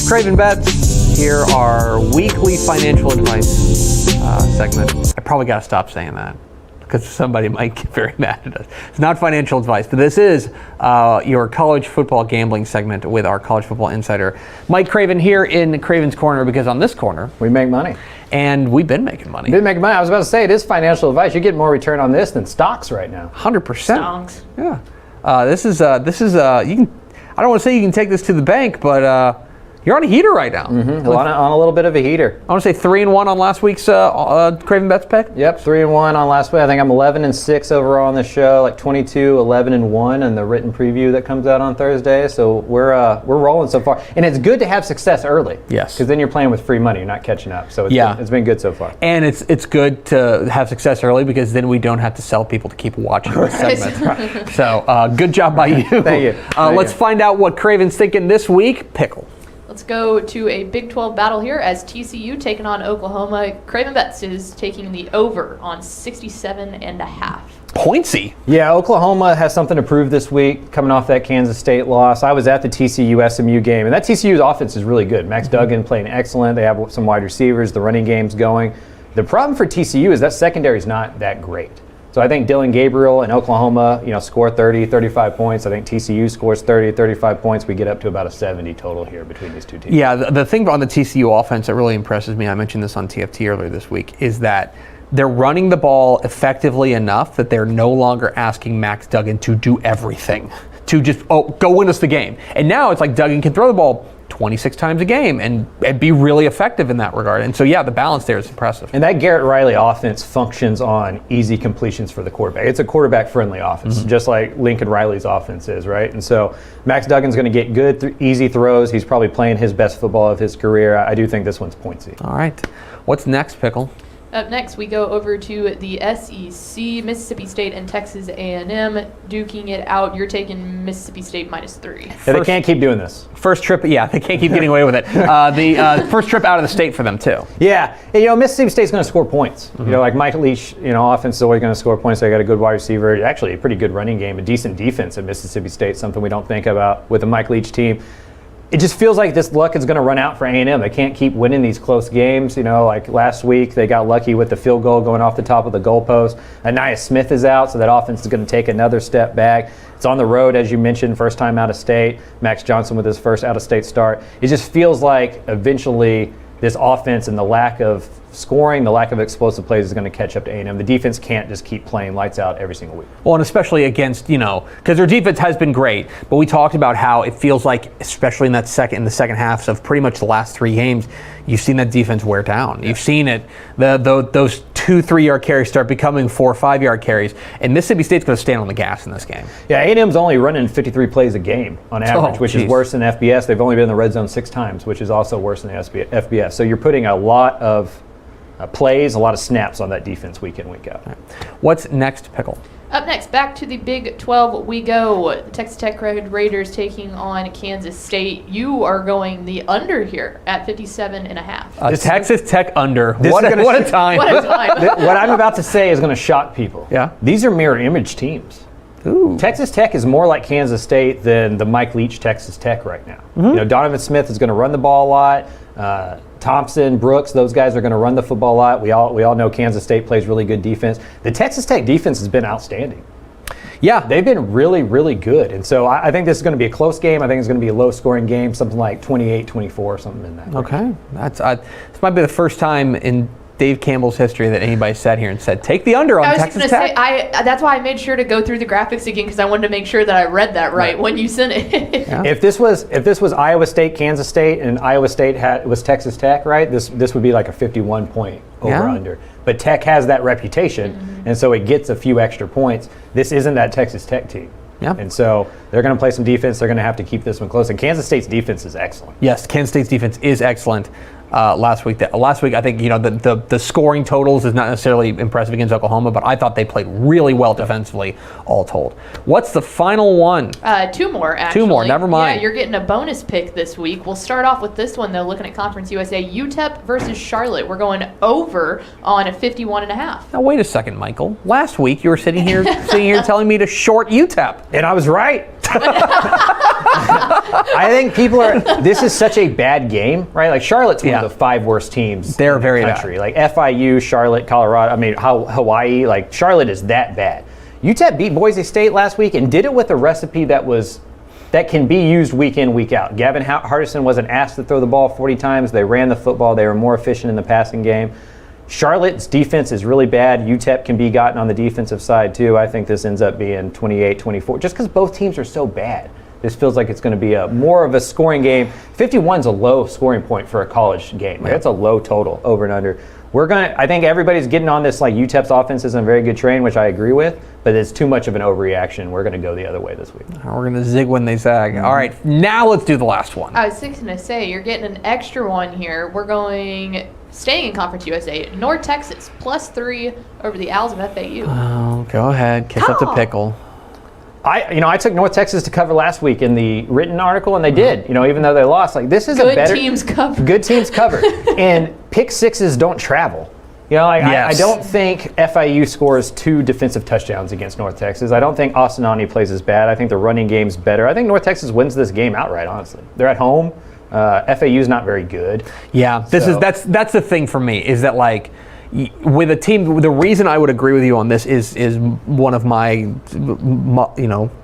Craven Bets, here our weekly financial advice segment. I probably got to stop saying that because somebody might get very mad at us. It's not financial advice, but this is your college football gambling segment with our college football insider, Mike Craven, here in Craven's Corner, because on this corner, we make money. And we've been making money. Been making money. I was about to say, it is financial advice. You get more return on this than stocks right now. 100%. Stonks. Yeah. This is you can, I don't want to say you can take this to the bank, but you're on a heater right now. Mm-hmm. On a little bit of a heater. I want to say 3-1 on last week's Craven Bets pick. Yep, 3-1 on last week. I think I'm 11-6 overall on the show, like 22, 11-1 in the written preview that comes out on Thursday. So we're rolling so far, and it's good to have success early. Yes, because then you're playing with free money. You're not catching up. So it's been good so far. And it's good to have success early because then we don't have to sell people to keep watching this segment. Right. So good job by you. Thank you. Let's find out what Craven's thinking this week. Pickle. Let's go to a Big 12 battle here as TCU taking on Oklahoma. Craven Bets is taking the over on 67.5. Pointsy. Yeah, Oklahoma has something to prove this week coming off that Kansas State loss. I was at the TCU-SMU game, and that TCU's offense is really good. Max Duggan playing excellent. They have some wide receivers. The running game's going. The problem for TCU is that secondary is not that great. So I think Dylan Gabriel and Oklahoma, score 30, 35 points. I think TCU scores 30, 35 points. We get up to about a 70 total here between these two teams. Yeah, the thing on the TCU offense that really impresses me, I mentioned this on TFT earlier this week, is that they're running the ball effectively enough that they're no longer asking Max Duggan to do everything, to just, go win us the game. And now it's like Duggan can throw the ball 26 times a game and be really effective in that regard. And so, yeah, the balance there is impressive. And that Garrett Riley offense functions on easy completions for the quarterback. It's a quarterback-friendly offense, just like Lincoln Riley's offense is, right? And so Max Duggan's going to get good, easy throws. He's probably playing his best football of his career. I do think this one's pointsy. All right. What's next, Pickle? Up next, we go over to the SEC, Mississippi State and Texas A&M duking it out. You're taking Mississippi State -3. Yeah, they can't keep doing this. First trip, yeah, they can't keep getting away with it. The first trip out of the state for them, too. Yeah, Mississippi State's going to score points. Like Mike Leach, offense is always going to score points. They got a good wide receiver, actually a pretty good running game, a decent defense at Mississippi State, something we don't think about with the Mike Leach team. It just feels like this luck is going to run out for A&M. They can't keep winning these close games. Like last week, they got lucky with the field goal going off the top of the goalpost. Anais Smith is out, so that offense is going to take another step back. It's on the road, as you mentioned, first time out of state. Max Johnson with his first out-of-state start. It just feels like eventually this offense and the lack of scoring, the lack of explosive plays is going to catch up to A&M. The defense can't just keep playing lights out every single week. Well, and especially against, because their defense has been great, but we talked about how it feels like, especially in the second halves of pretty much the last 3 games, you've seen that defense wear down. Yeah. You've seen it, those 2-3 yard carries start becoming 4 or 5 yard carries, and Mississippi State's going to stand on the gas in this game. Yeah, A&M's only running 53 plays a game on average, which is worse than FBS. They've only been in the red zone 6 times, which is also worse than the FBS. So you're putting a lot of plays, a lot of snaps on that defense week in, week out. Right. What's next, Pickle? Up next, back to the Big 12 we go. The Texas Tech Red Raiders taking on Kansas State. You are going the under here at 57.5. Texas Tech under. What a time. What a time. What I'm about to say is going to shock people. Yeah. These are mirror image teams. Ooh. Texas Tech is more like Kansas State than the Mike Leach Texas Tech right now. Donovan Smith is going to run the ball a lot. Thompson, Brooks, those guys are going to run the football a lot. We all know Kansas State plays really good defense. The Texas Tech defense has been outstanding. Yeah, they've been really, really good. And so I think this is going to be a close game. I think it's going to be a low-scoring game, something like 28-24 or something in that. Okay. This might be the first time in Dave Campbell's history that anybody sat here and said, take the under on Texas Tech. That's why I made sure to go through the graphics again, because I wanted to make sure that I read that right when you sent it. Yeah. If this was Iowa State, Kansas State, and Iowa State was Texas Tech, right? This would be like a 51-point over-under. But Tech has that reputation, and so it gets a few extra points. This isn't that Texas Tech team. Yeah. And so they're going to play some defense. They're going to have to keep this one close. And Kansas State's defense is excellent. Yes, Kansas State's defense is excellent. Last week, I think the scoring totals is not necessarily impressive against Oklahoma, but I thought they played really well defensively, all told. What's the final one? 2 more, actually. 2 more, never mind. Yeah, you're getting a bonus pick this week. We'll start off with this one, though, looking at Conference USA. UTEP versus Charlotte. We're going over on a 51.5. Now, wait a second, Michael. Last week, you were sitting here telling me to short UTEP. And I was right. I think this is such a bad game, right? Like Charlotte's one of the 5 worst teams They're in very the country. Like FIU, Charlotte, Colorado, Hawaii, like Charlotte is that bad. UTEP beat Boise State last week and did it with a recipe that can be used week in, week out. Gavin Hardison wasn't asked to throw the ball 40 times. They ran the football. They were more efficient in the passing game. Charlotte's defense is really bad. UTEP can be gotten on the defensive side, too. I think this ends up being 28-24, just because both teams are so bad. This feels like it's going to be more of a scoring game. 51's a low scoring point for a college game. Like, that's a low total, over and under. I think everybody's getting on this, like, UTEP's offense isn't a very good train, which I agree with, but it's too much of an overreaction. We're going to go the other way this week. We're going to zig when they zag. All right, now let's do the last one. I was going to say, you're getting an extra one here. We're staying in Conference USA, North Texas, +3 over the Owls of FAU. Oh, go ahead. Kiss up the pickle. I took North Texas to cover last week in the written article, and they did. Even though they lost, like this is good a better teams cover. Good teams cover, and pick sixes don't travel. I don't think FIU scores 2 defensive touchdowns against North Texas. I don't think Osanani plays as bad. I think the running game's better. I think North Texas wins this game outright. Honestly, they're at home. FAU's not very good. Yeah, that's the thing for me is that like. With a team, the reason I would agree with you on this is one of my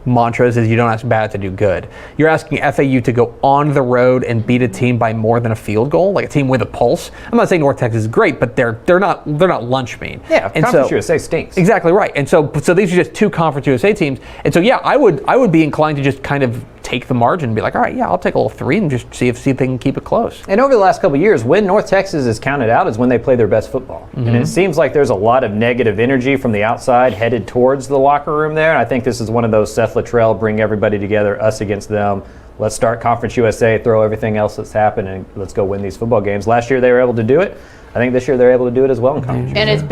mantras is you don't ask bad to do good. You're asking FAU to go on the road and beat a team by more than a field goal, like a team with a pulse. I'm not saying North Texas is great, but they're not lunch meat. Yeah, and Conference USA stinks. Exactly right. And so these are just 2 Conference USA teams. And so yeah, I would be inclined to just kind of take the margin and be like, all right, yeah, I'll take a little 3 and just see if they can keep it close. And over the last couple of years, when North Texas is counted out is when they play their best football. Mm-hmm. And it seems like there's a lot of negative energy from the outside headed towards the locker room there. And I think this is one of those Seth Luttrell, bring everybody together, us against them. Let's start Conference USA, throw everything else that's happened, and let's go win these football games. Last year they were able to do it. I think this year they're able to do it as well in Conference USA. And as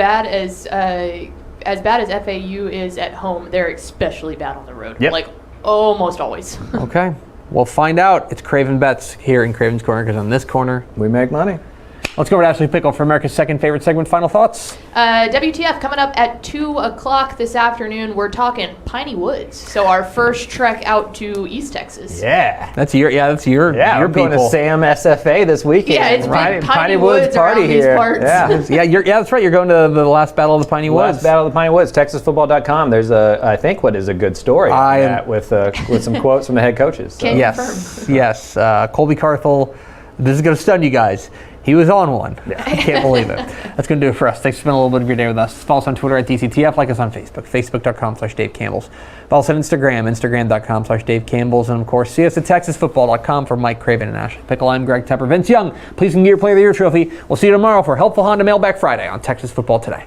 bad as FAU is at home, they're especially bad on the road. Yep. Like almost always. Okay. We'll find out. It's Craven Bets here in Craven's Corner, because on this corner, we make money. Let's go over to Ashley Pickle for America's second favorite segment. Final thoughts? WTF coming up at 2 o'clock this afternoon. We're talking Piney Woods. So our first trek out to East Texas. Yeah. That's your I'm people. Going to Sam SFA this weekend. Yeah, it's big Piney Woods party here. These parts. Yeah, that's right. You're going to the last battle of the Piney Woods. Last battle of the Piney Woods. TexasFootball.com. There's I think what is a good story on that with some quotes from the head coaches. So. Yes. Colby Carthel. This is going to stun you guys. He was on one. Yeah. I can't believe it. That's going to do it for us. Thanks for spending a little bit of your day with us. Follow us on Twitter at DCTF. Like us on Facebook, facebook.com/Dave Campbell's. Follow us on Instagram, instagram.com/Dave Campbell's. And, of course, see us at TexasFootball.com for Mike Craven and Ashley Pickle. I'm Greg Tepper. Vince Young, please get your Player of the Year trophy. We'll see you tomorrow for Helpful Honda Mailback Friday on Texas Football Today.